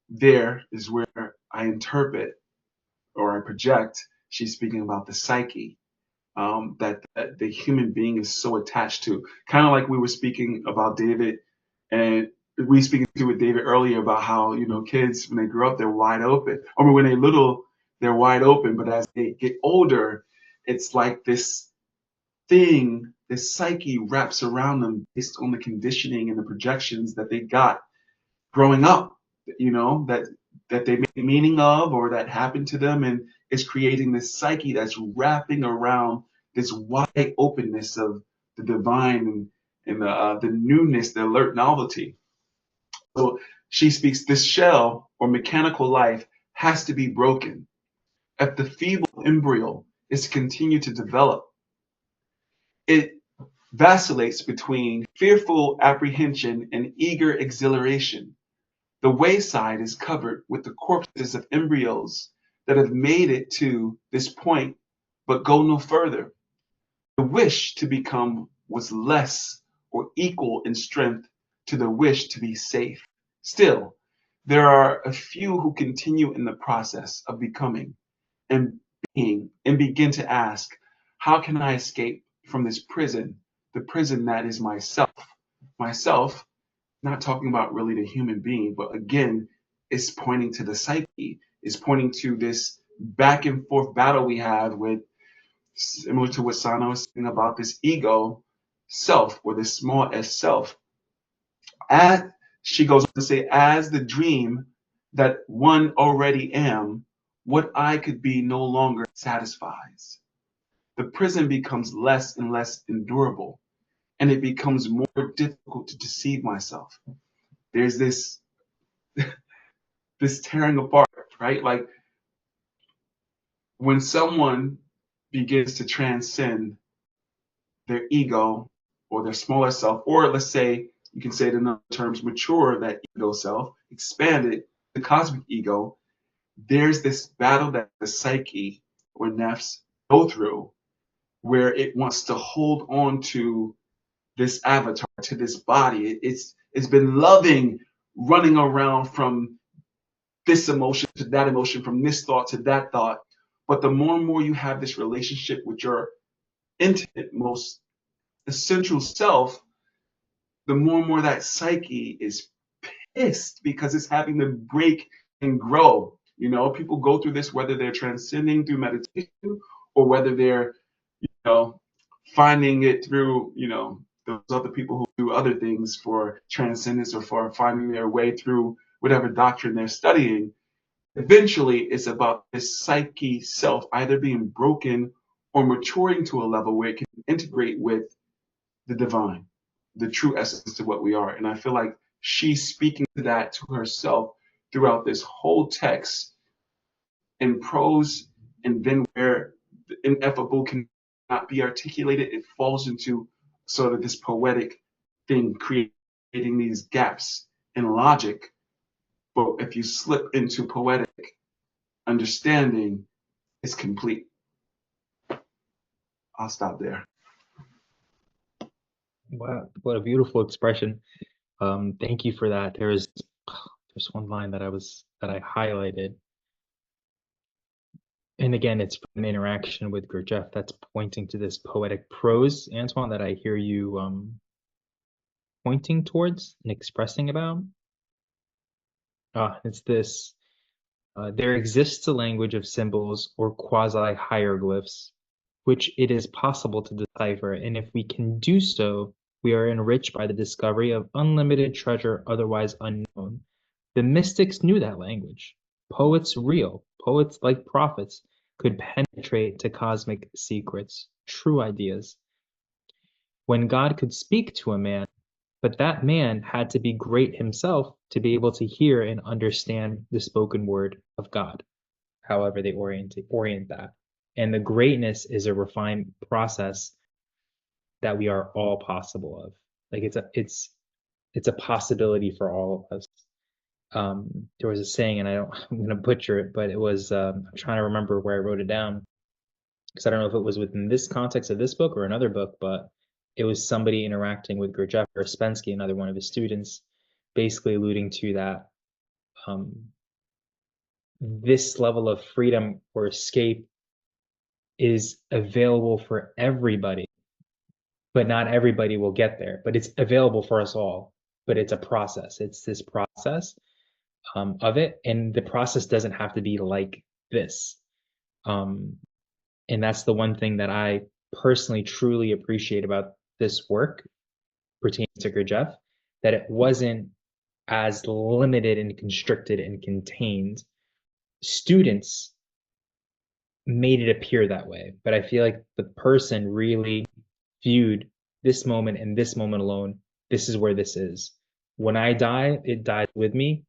There is where I interpret or I project, she's speaking about the psyche. That the human being is so attached to. Kind of like we were speaking about David, and we speaking to with David earlier about how, kids, when they grow up, they're wide open. Or when they're little, they're wide open. But as they get older, it's like this thing, this psyche wraps around them based on the conditioning and the projections that they got growing up, that they made meaning of or that happened to them, and it's creating this psyche that's wrapping around this wide openness of the divine and the newness, the alert novelty. So she speaks, this shell or mechanical life has to be broken. If the feeble embryo is to continue to develop, it vacillates between fearful apprehension and eager exhilaration. The wayside is covered with the corpses of embryos that have made it to this point but go no further. The wish to become was less or equal in strength to the wish to be safe. Still, there are a few who continue in the process of becoming and being and begin to ask, how can I escape from this prison, the prison that is myself? Myself, not talking about really the human being, but again, it's pointing to the psyche, it's pointing to this back and forth battle we have with, similar to what Sana was saying about this ego self, or this small s self. as she goes on to say, as the dream that one already am, what I could be no longer satisfies. The prison becomes less and less endurable, and it becomes more difficult to deceive myself. There's this tearing apart, right? Like when someone begins to transcend their ego or their smaller self, or let's say, you can say it in other terms, mature that ego self, expand it, the cosmic ego, there's this battle that the psyche or nefs go through where it wants to hold on to this avatar, to this body. It's been loving running around from this emotion to that emotion, from this thought to that thought. But the more and more you have this relationship with your intimate, most essential self, the more and more that psyche is pissed because it's having to break and grow. You know, people go through this whether they're transcending through meditation or whether they're, you know, finding it through, you know, those other people who do other things for transcendence or for finding their way through whatever doctrine they're studying. Eventually, it's about this psyche self either being broken or maturing to a level where it can integrate with the divine, the true essence to what we are. And I feel like she's speaking to that to herself throughout this whole text in prose, and then where the ineffable cannot be articulated, it falls into sort of this poetic thing, creating these gaps in logic. But if you slip into poetic understanding, it's complete. I'll stop there. Wow, what a beautiful expression. Thank you for that. There's one line that I highlighted. And again, it's an interaction with Gurdjieff that's pointing to this poetic prose, Antwan, that I hear you pointing towards and expressing about. It's this. There exists a language of symbols or quasi-hieroglyphs, which it is possible to decipher, and if we can do so, we are enriched by the discovery of unlimited treasure otherwise unknown. The mystics knew that language. Poets real, poets like prophets, could penetrate to cosmic secrets, true ideas. When God could speak to a man, but that man had to be great himself to be able to hear and understand the spoken word of God, however they orient that. And the greatness is a refined process that we are all possible of. Like it's a possibility for all of us. There was a saying, and I'm gonna butcher it, but it was I'm trying to remember where I wrote it down because I don't know if it was within this context of this book or another book, but it was somebody interacting with Gurdjieff or Spensky, another one of his students, basically alluding to that this level of freedom or escape is available for everybody, but not everybody will get there. But it's available for us all. But it's a process. It's this process of it, and the process doesn't have to be like this. And that's the one thing that I personally truly appreciate about this work pertaining to Gurdjieff, that it wasn't as limited and constricted and contained. Students made it appear that way, but I feel like the person really viewed this moment and this moment alone. This is where this is. When I die, it dies with me.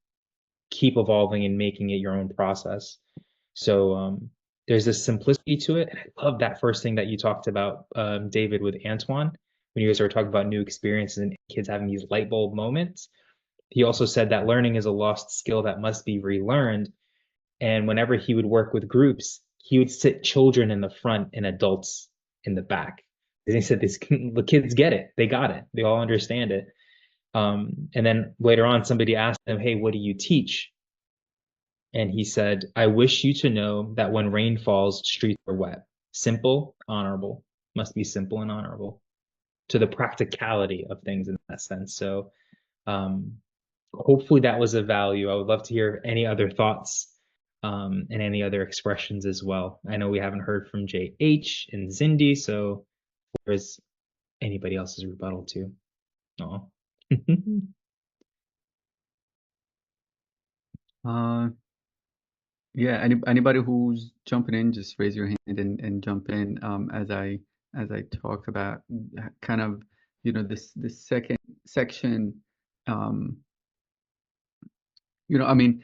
Keep evolving and making it your own process. So there's this simplicity to it. And I love that first thing that you talked about, David, with Antwan, when you guys were talking about new experiences and kids having these light bulb moments. He also said that learning is a lost skill that must be relearned. And whenever he would work with groups, he would sit children in the front and adults in the back. And he said, the kids get it. They got it. They all understand it. And then later on, somebody asked him, hey, what do you teach? And he said, I wish you to know that when rain falls, streets are wet. Simple, honorable. Must be simple and honorable to the practicality of things in that sense. So hopefully that was of value. I would love to hear any other thoughts and any other expressions as well. I know we haven't heard from JH and Zindi, so where's anybody else's rebuttal too? Oh. Uh, yeah. Anybody who's jumping in, just raise your hand and jump in. As I talk about kind of, this second section. Um, I mean,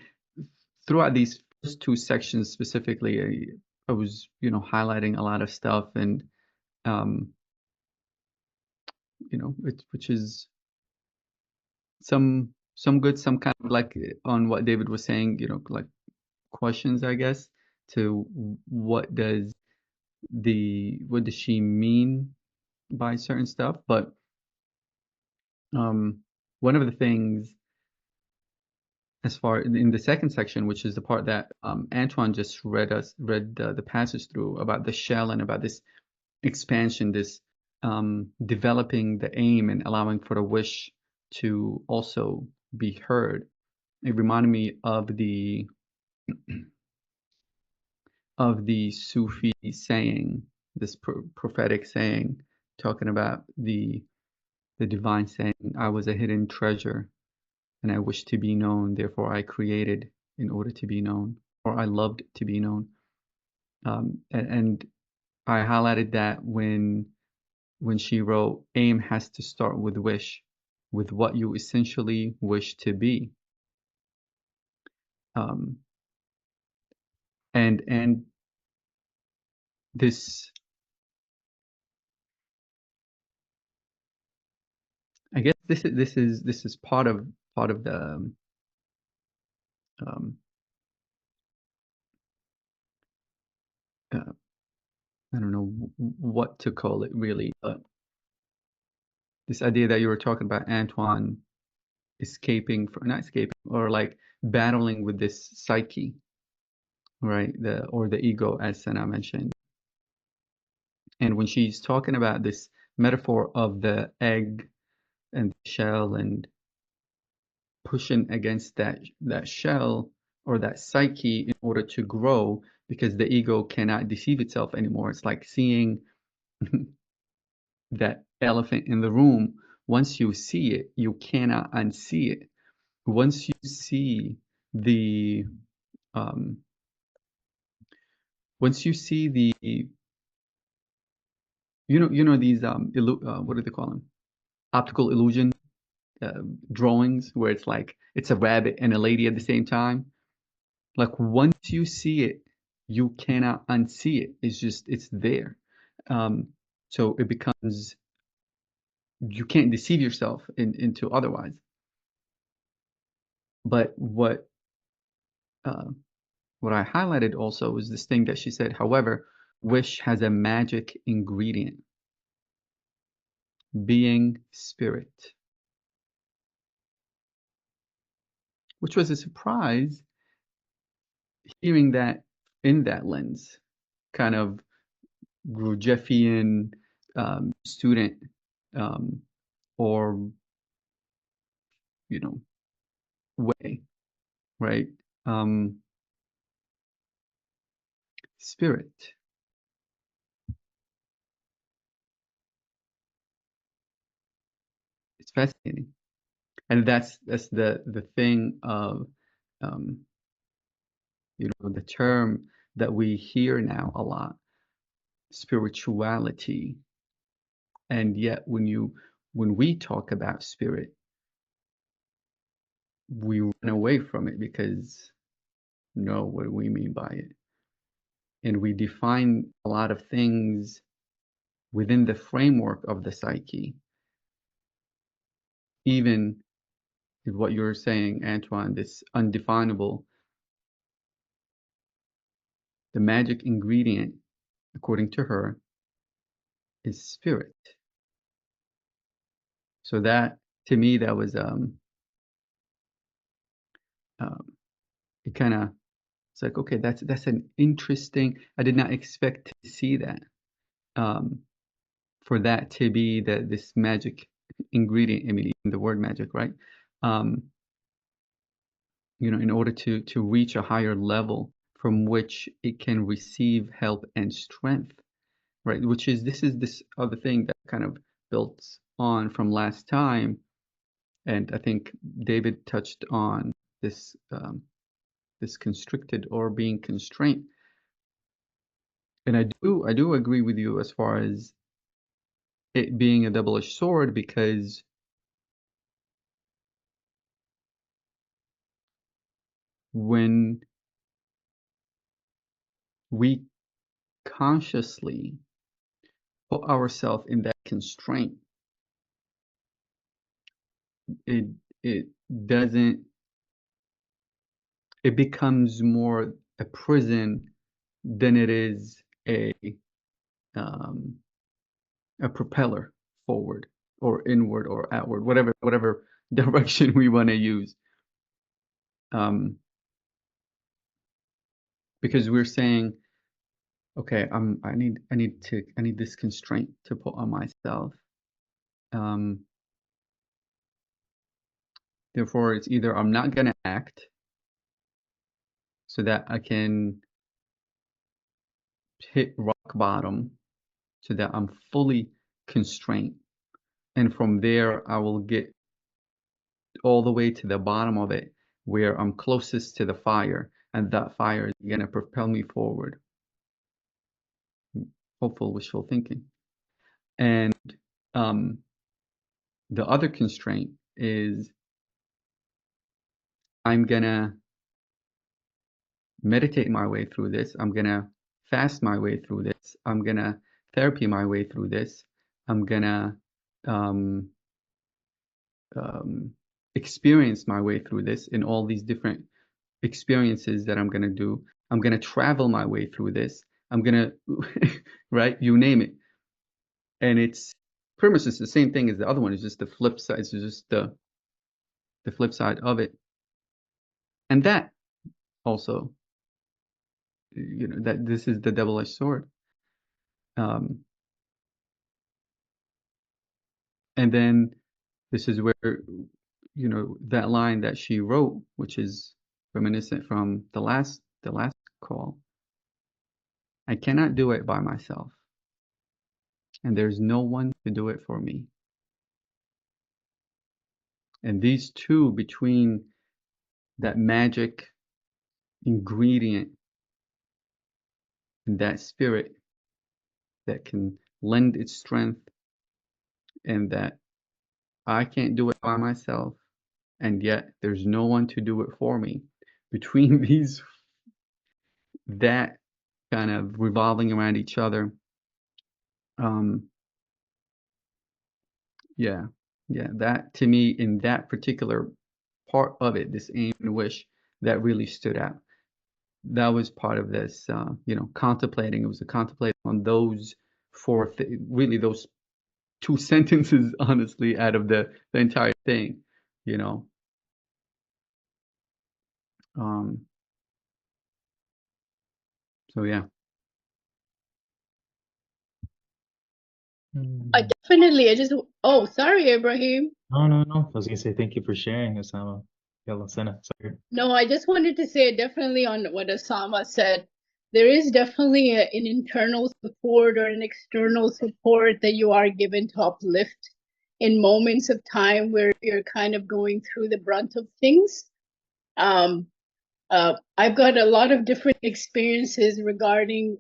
throughout these first two sections specifically, I was, highlighting a lot of stuff, and um, which is some good, some kind of like on what David was saying, like questions, I guess, to what does she mean by certain stuff. But one of the things, as far in the second section, which is the part that Antwan just read the passage through about the shell and about this expansion, this developing the aim and allowing for the wish to also be heard. It reminded me of the Sufi saying, this prophetic saying, talking about the divine saying, "I was a hidden treasure, and I wished to be known. Therefore, I created in order to be known, or I loved to be known." And I highlighted that when she wrote, "Aim has to start with wish, with what you essentially wish to be." Um, and this, I guess, this is part of the um, uh, I don't know what to call it really, but this idea that you were talking about, Antwan, not escaping, or like battling with this psyche, right? The ego, as Sana mentioned. And when she's talking about this metaphor of the egg and the shell and pushing against that shell or that psyche in order to grow, because the ego cannot deceive itself anymore. It's like seeing that elephant in the room. Once you see it, you cannot unsee it. Once you see the um, once you see the these what do they call them? Optical illusion drawings, where it's like it's a rabbit and a lady at the same time. Like once you see it, you cannot unsee it. It's there. So it becomes, you can't deceive yourself into otherwise. But what I highlighted also is this thing that she said, however, wish has a magic ingredient, being spirit, which was a surprise hearing that in that lens, kind of Gurdjieffian student, or, way, right? Spirit. It's fascinating. And that's the thing of, the term that we hear now a lot, spirituality. And yet when we talk about spirit, we run away from it because know what we mean by it. And we define a lot of things within the framework of the psyche. Even what you're saying, Antwan, this undefinable, the magic ingredient, according to her, is spirit. So that, to me, that was it kind of, it's like, okay, that's an interesting, I did not expect to see that, for that to be this magic ingredient. I mean, even the word magic, right? In order to reach a higher level from which it can receive help and strength, right? This is this other thing that kind of built on from last time. And I think David touched on this this constricted or being constrained. And I do agree with you as far as it being a double-edged sword, because when we consciously put ourselves in that constraint, it it doesn't it becomes more a prison than it is um, a propeller forward or inward or outward, whatever direction we want to use. Because we're saying, okay, I need this constraint to put on myself. Therefore, it's either I'm not gonna act so that I can hit rock bottom, so that I'm fully constrained, and from there I will get all the way to the bottom of it, where I'm closest to the fire, and that fire is gonna propel me forward. Hopeful wishful thinking. And the other constraint is I'm gonna meditate my way through this. I'm gonna fast my way through this. I'm gonna therapy my way through this. I'm gonna experience my way through this in all these different experiences that I'm gonna do. I'm gonna travel my way through this. I'm gonna, right? You name it. And it's pretty much just the same thing as the other one. It's just the flip side. It's just the flip side of it. And that also, that this is the double-edged sword. And then this is where, that line that she wrote, which is reminiscent from the last call. I cannot do it by myself, and there's no one to do it for me. And these two, between that magic ingredient and that spirit that can lend its strength, and that I can't do it by myself, and yet there's no one to do it for me. Between these, that kind of revolving around each other, that to me, in that particular part of it, this aim and wish, that really stood out. That was part of this, contemplating. It was a contemplating on those really those two sentences, honestly, out of the entire thing, So yeah. I definitely, oh, sorry, Ibrahim. No. I was gonna say thank you for sharing, Osama. Sorry. No, I just wanted to say definitely on what Osama said. There is definitely an internal support or an external support that you are given to uplift in moments of time where you're kind of going through the brunt of things. I've got a lot of different experiences regarding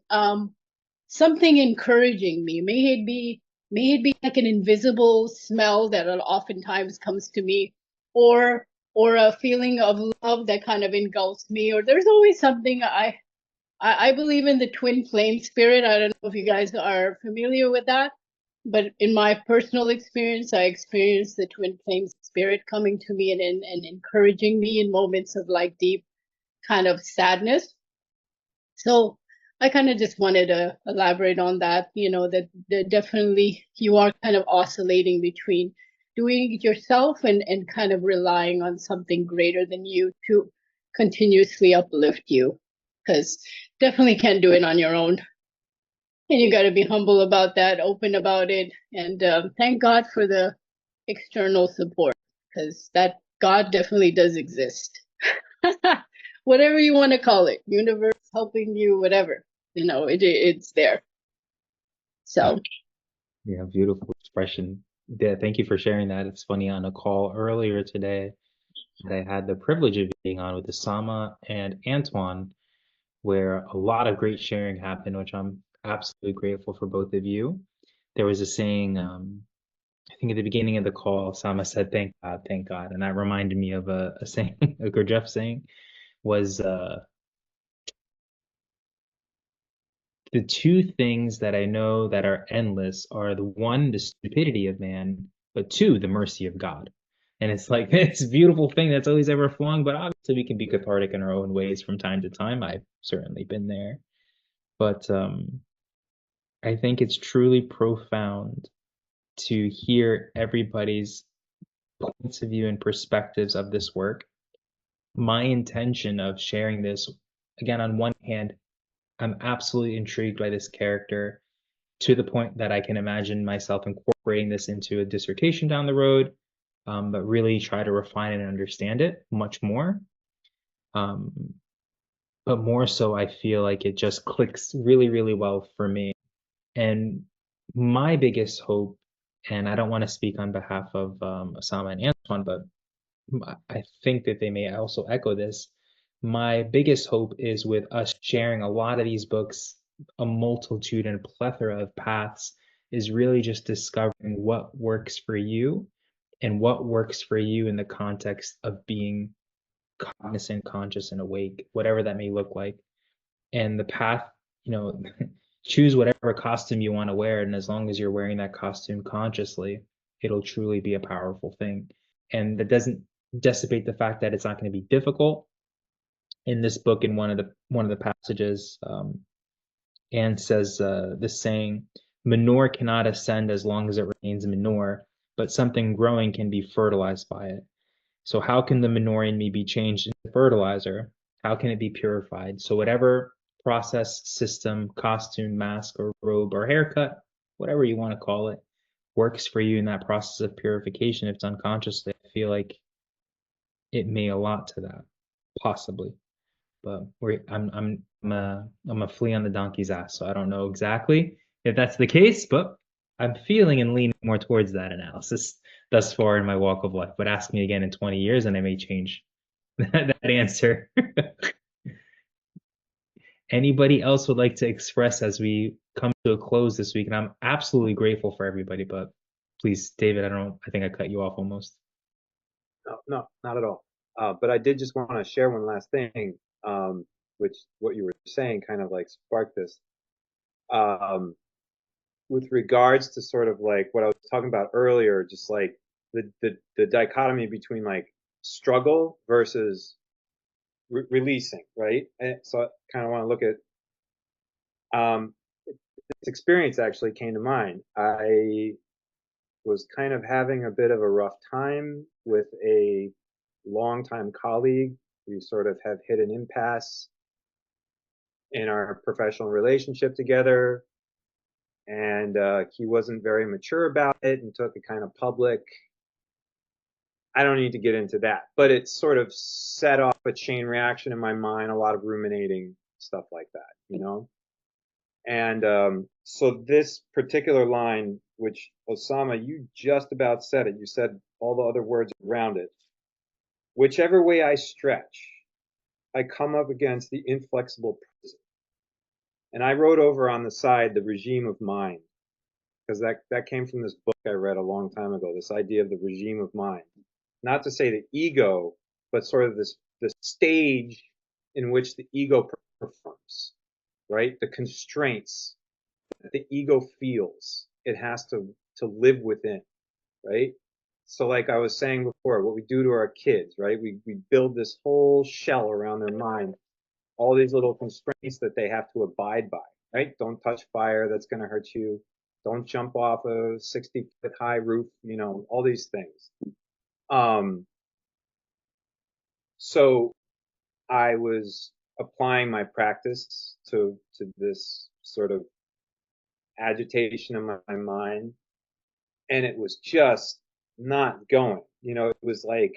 something encouraging me. May it be like an invisible smell that oftentimes comes to me, or a feeling of love that kind of engulfs me, or there's always something. I believe in the twin flame spirit. I don't know if you guys are familiar with that, but in my personal experience, I experienced the twin flame spirit coming to me and encouraging me in moments of like deep kind of sadness. So I kind of just wanted to elaborate on that, that definitely you are kind of oscillating between doing it yourself and kind of relying on something greater than you to continuously uplift you, because definitely can't do it on your own. And you got to be humble about that, open about it, and thank God for the external support, because that God definitely does exist. Whatever you want to call it, universe helping you, whatever, it's there. So Yeah, beautiful expression. Yeah, thank you for sharing that. It's funny, on a call earlier today, that I had the privilege of being on with Osama and Antwan, where a lot of great sharing happened, which I'm absolutely grateful for both of you. There was a saying, I think at the beginning of the call, Osama said, thank God. And that reminded me of a saying, a Gurdjieff saying, was the two things that I know that are endless are the one, the stupidity of man, but two, the mercy of God. And it's like this beautiful thing that's always ever flowing, but obviously we can be cathartic in our own ways from time to time. I've certainly been there. But I think it's truly profound to hear everybody's points of view and perspectives of this work. My intention of sharing this, again, on one hand, I'm absolutely intrigued by this character to the point that I can imagine myself incorporating this into a dissertation down the road, but really try to refine and understand it much more. But more so, I feel like it just clicks really, really well for me. And my biggest hope, and I don't want to speak on behalf of Osama and Antoine, but I think that they may also echo this. My biggest hope is with us sharing a lot of these books, a multitude and plethora of paths, is really just discovering what works for you and what works for you in the context of being cognizant, conscious, and awake, whatever that may look like. And the path, you know, choose whatever costume you want to wear. And as long as you're wearing that costume consciously, it'll truly be a powerful thing. And that doesn't dissipate the fact that it's not going to be difficult. In this book, in one of the passages, Anne says this saying, manure cannot ascend as long as it remains manure, but something growing can be fertilized by it. So how can the manure in me be changed into fertilizer? How can it be purified? So whatever process, system, costume, mask, or robe, or haircut, whatever you want to call it, works for you in that process of purification, if it's unconsciously, I feel like it may a lot to that, possibly. But I'm a flea on the donkey's ass, so I don't know exactly if that's the case, but I'm feeling and leaning more towards that analysis thus far in my walk of life. But ask me again in 20 years, and I may change that answer. Anybody else would like to express as we come to a close this week? And I'm absolutely grateful for everybody, but please, David, I don't know. I think I cut you off almost. No, not at all. But I did just want to share one last thing, which what you were saying kind of like sparked this. With regards to sort of like what I was talking about earlier, just like the dichotomy between like struggle versus releasing, right? And so I kind of want to look at this experience actually came to mind. I was kind of having a bit of a rough time with a longtime colleague. We sort of have hit an impasse in our professional relationship together, and he wasn't very mature about it and took it kind of public. I don't need to get into that, but it sort of set off a chain reaction in my mind, a lot of ruminating, stuff like that, you know? And so this particular line, which Osama, you just about said it, you said all the other words around it. Whichever way I stretch, I come up against the inflexible prison. And I wrote over on the side the regime of mind, because that came from this book I read a long time ago, this idea of the regime of mind. Not to say the ego, but sort of this stage in which the ego performs, right? The constraints that the ego feels it has to live within, right? So like I was saying before, what we do to our kids, right? We build this whole shell around their mind, all these little constraints that they have to abide by, right? Don't touch fire, that's going to hurt you. Don't jump off a 60-foot high roof, you know, all these things. So I was applying my practice to this sort of agitation in my mind, and it was just not going. You know, it was like,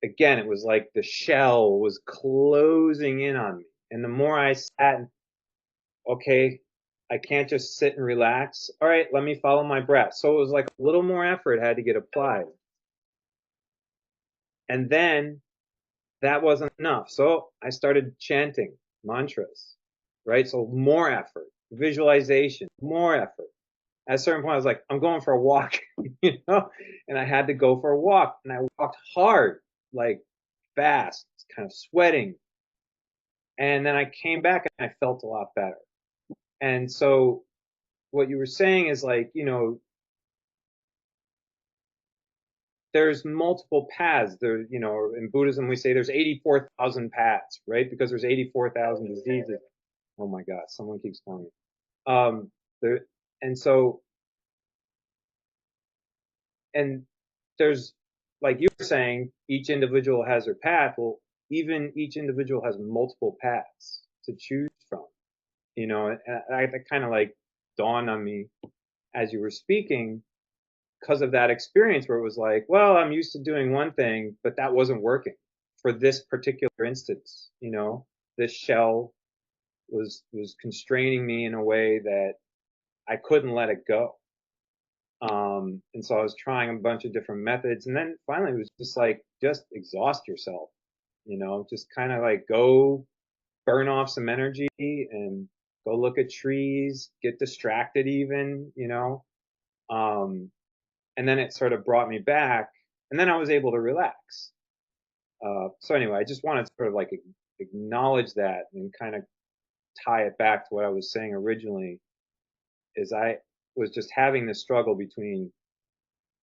again, it was like the shell was closing in on me. And the more I sat, okay, I can't just sit and relax. All right, let me follow my breath. So it was like a little more effort had to get applied. And then that wasn't enough. So I started chanting mantras, right? So more effort, visualization, more effort. At a certain point, I was like, I'm going for a walk, and I had to go for a walk, and I walked hard, like fast, kind of sweating. And then I came back and I felt a lot better. And so what you were saying is like, there's multiple paths there, in Buddhism, we say there's 84,000 paths, right? Because there's 84,000 diseases. Oh my God, someone keeps calling me. There, and so, and there's, like you were saying, each individual has their path. Well, even each individual has multiple paths to choose from, and that kind of like dawned on me as you were speaking, because of that experience where it was like, well, I'm used to doing one thing, but that wasn't working for this particular instance. This shell was constraining me in a way that I couldn't let it go. And so I was trying a bunch of different methods, and then finally it was just like, just exhaust yourself, just kind of like go burn off some energy and go look at trees, get distracted even, and then it sort of brought me back, and then I was able to relax. So anyway, I just wanted to sort of like acknowledge that and kind of tie it back to what I was saying originally, is I was just having this struggle between,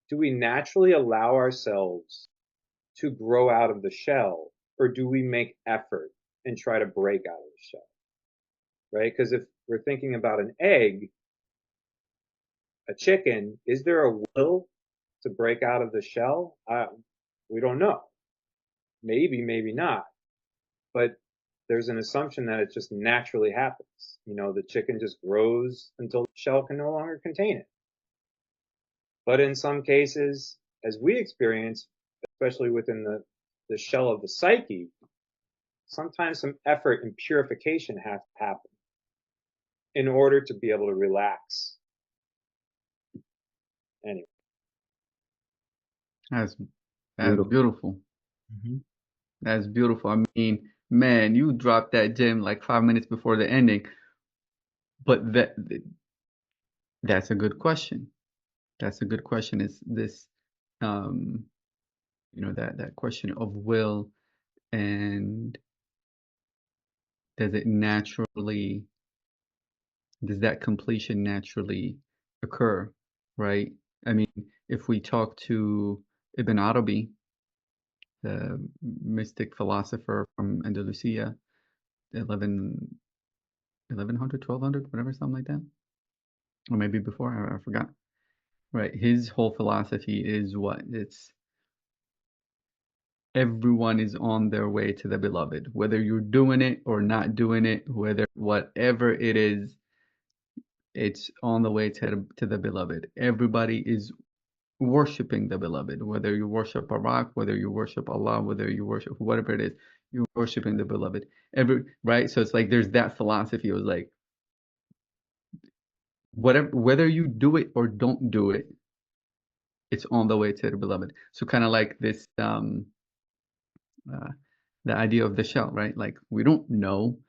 do we naturally allow ourselves to grow out of the shell, or do we make effort and try to break out of the shell, right? Because if we're thinking about an egg, a chicken, is there a will to break out of the shell? We don't know. Maybe, maybe not. But there's an assumption that it just naturally happens. The chicken just grows until the shell can no longer contain it. But in some cases, as we experience, especially within the shell of the psyche, sometimes some effort and purification has to happen in order to be able to relax. Anyway. That's Beautiful. beautiful. Mhm. That's beautiful. I mean, man, you dropped that gem like 5 minutes before the ending. But that's a good question. That's a good question. Is this, um, that question of will, and does that completion naturally occur, right? I mean, if we talk to Ibn Arabi, the mystic philosopher from Andalusia, 1100, 1200, whatever, something like that, or maybe before, I forgot. Right, his whole philosophy is what? It's everyone is on their way to the beloved, whether you're doing it or not doing it, whatever it is, it's on the way to the beloved. Everybody is worshiping the beloved, whether you worship a rock, whether you worship Allah, whether you worship whatever it is, you're worshiping the beloved. Right? So it's like there's that philosophy. It was like whether you do it or don't do it, it's on the way to the beloved. So kind of like this the idea of the shell, right? Like we don't know,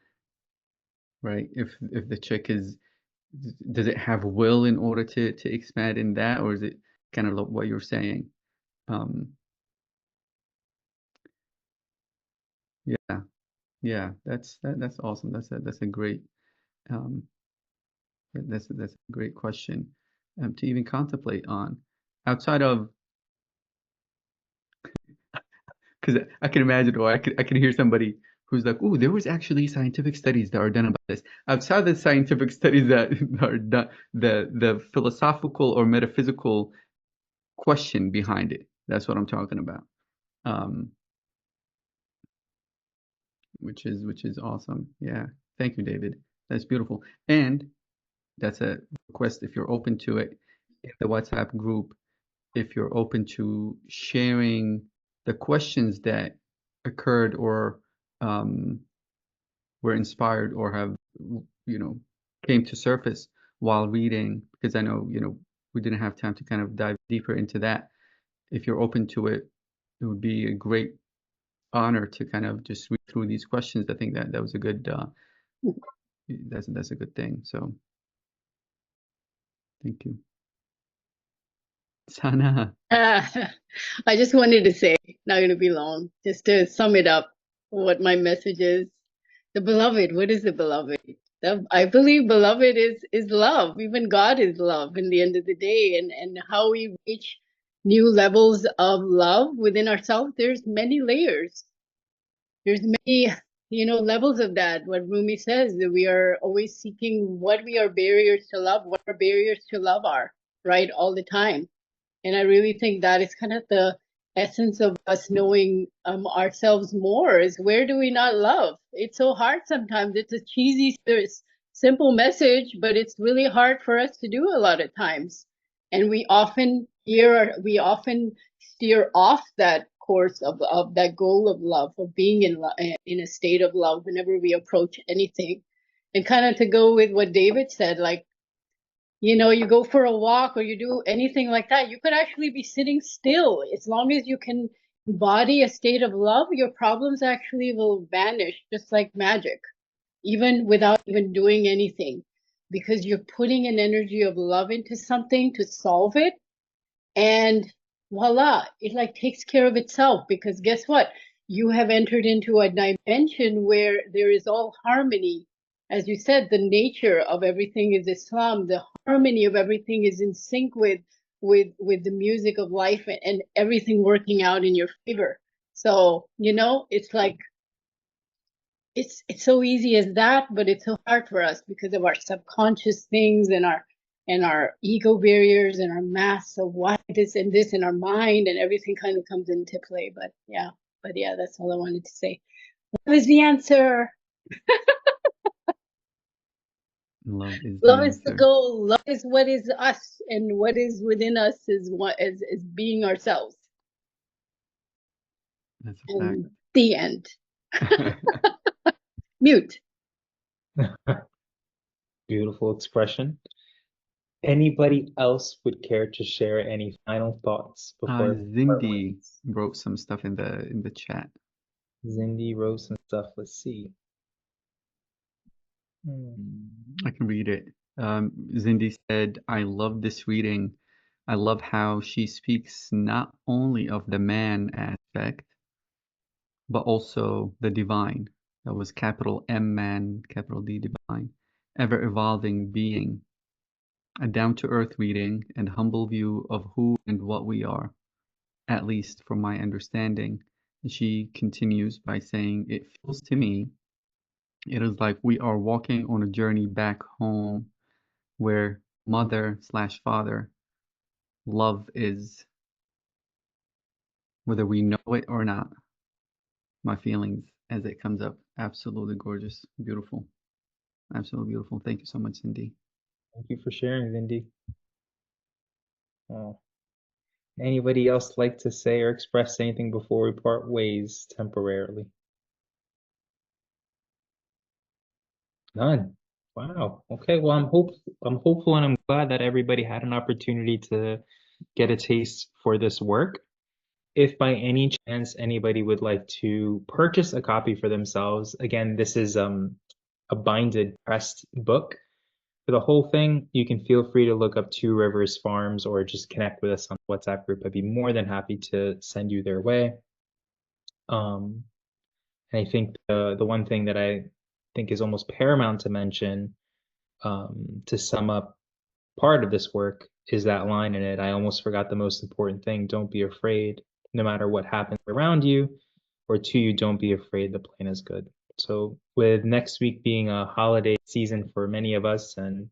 right? If the chick does it have will in order to expand in that, or is it kind of like what you're saying? Um, yeah, yeah, that's awesome. That's a great um, that's a great question to even contemplate on. Outside of, because I can imagine, or I can hear somebody who's like, "Oh, there was actually scientific studies that are done about this." Outside the scientific studies that are done, the philosophical or metaphysical question behind it. That's what I'm talking about. Um, which is awesome. Yeah, thank you, David. That's beautiful, and that's a request if you're open to it in the WhatsApp group. If you're open to sharing the questions that occurred or um, were inspired or have came to surface while reading, because I know we didn't have time to kind of dive deeper into that. If you're open to it, would be a great honor to kind of just read through these questions. I think that was a good that's a good thing. So thank you. Sana. I just wanted to say, not going to be long, just to sum it up, what my message is. The beloved, what is the beloved? I believe beloved is love. Even God is love in the end of the day. And how we reach new levels of love within ourselves, there's many layers. There's many, levels of that. What Rumi says, that we are always seeking what we are barriers to love, what our barriers to love are, right? All the time. And I really think that is kind of the essence of us knowing ourselves more, is where do we not love? It's so hard sometimes. It's a cheesy, simple message, but it's really hard for us to do a lot of times. And we often steer off that course of that goal of love, of being in a state of love whenever we approach anything. And kind of to go with what David said, like, you go for a walk or you do anything like that, you could actually be sitting still. As long as you can embody a state of love, your problems actually will vanish just like magic, even without even doing anything, because you're putting an energy of love into something to solve it. And voila, it like takes care of itself, because guess what? You have entered into a dimension where there is all harmony. As you said, the nature of everything is Islam. The harmony of everything is in sync with the music of life, and everything working out in your favor. So, it's like it's so easy as that, but it's so hard for us because of our subconscious things and our ego barriers and our masks of why this and this in our mind, and everything kind of comes into play. But yeah, that's all I wanted to say. Love is the answer. Love is the Love is the answer. goal. Love is what is us, and what is within us is what is being ourselves. That's a fact. And the end. Mute. Beautiful expression. Anybody else would care to share any final thoughts before Zindi wrote some stuff in the chat. Zindi wrote some stuff. Let's see. I can read it. Zindi said, I love this reading. I love how she speaks not only of the man aspect, but also the divine. That was capital M man, capital D divine, ever evolving being. A down-to-earth reading and humble view of who and what we are, at least from my understanding. And she continues by saying, it feels to me, it is like we are walking on a journey back home where mother/father love is, whether we know it or not. My feelings as it comes up. Absolutely gorgeous. Beautiful. Absolutely beautiful. Thank you so much, Cindy. Thank you for sharing, Zindi. Anybody else like to say or express anything before we part ways temporarily? None. Wow. Okay. Well, I'm hopeful and I'm glad that everybody had an opportunity to get a taste for this work. If by any chance anybody would like to purchase a copy for themselves, again, this is a binded pressed book. For the whole thing, you can feel free to look up Two Rivers Farms or just connect with us on the WhatsApp group. I'd be more than happy to send you their way. And I think the one thing that I think is almost paramount to mention, to sum up part of this work, is that line in it. I almost forgot the most important thing. Don't be afraid, no matter what happens around you or to you, don't be afraid. The plan is good. So with next week being a holiday season for many of us, and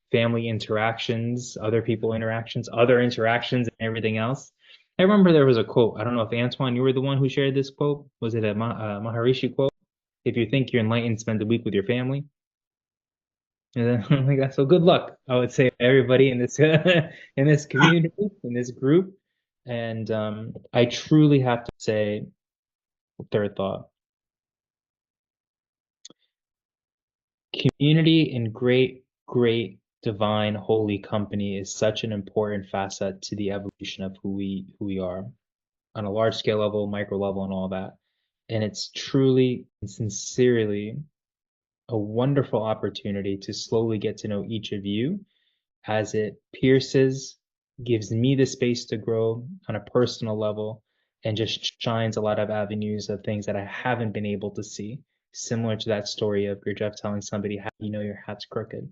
family interactions, other people interactions, other interactions, and everything else. I remember there was a quote. I don't know if Antwan, you were the one who shared this quote. Was it a Maharishi quote? If you think you're enlightened, spend a week with your family. And then I'm like, so good luck, I would say, to everybody in this in this community, in this group. And I truly have to say, third thought, community in great, great, divine, holy company is such an important facet to the evolution of who we are. on a large scale level, micro level, and all that. And it's truly and sincerely a wonderful opportunity to slowly get to know each of you as it pierces, gives me the space to grow on a personal level, and just shines a lot of avenues of things that I haven't been able to see. Similar to that story of Gurdjieff telling somebody, how do you know your hat's crooked?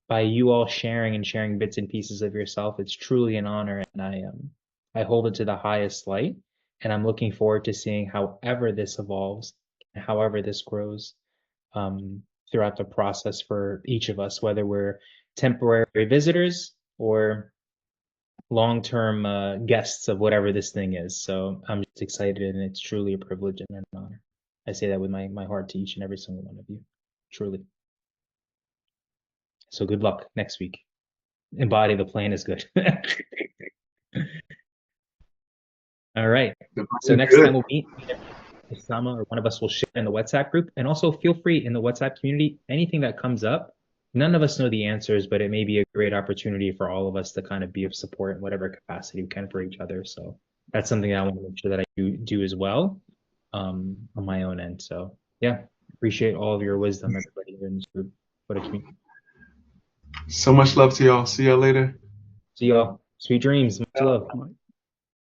By you all sharing and sharing bits and pieces of yourself, it's truly an honor, and I hold it to the highest light, and I'm looking forward to seeing however this evolves, however this grows, throughout the process for each of us, whether we're temporary visitors or long-term guests of whatever this thing is. So I'm just excited, and it's truly a privilege and an honor. I say that with my heart to each and every single one of you, truly. So good luck next week. Embody the plan is good. All right. So next time we'll meet, Osama or one of us will share in the WhatsApp group. And also feel free in the WhatsApp community, anything that comes up, none of us know the answers, but it may be a great opportunity for all of us to kind of be of support in whatever capacity we can for each other. So that's something that I want to make sure that I do as well, on my own end. So yeah, appreciate all of your wisdom, everybody here in this group. What a community. So much love to y'all. See y'all later. See y'all. Sweet dreams. Much love.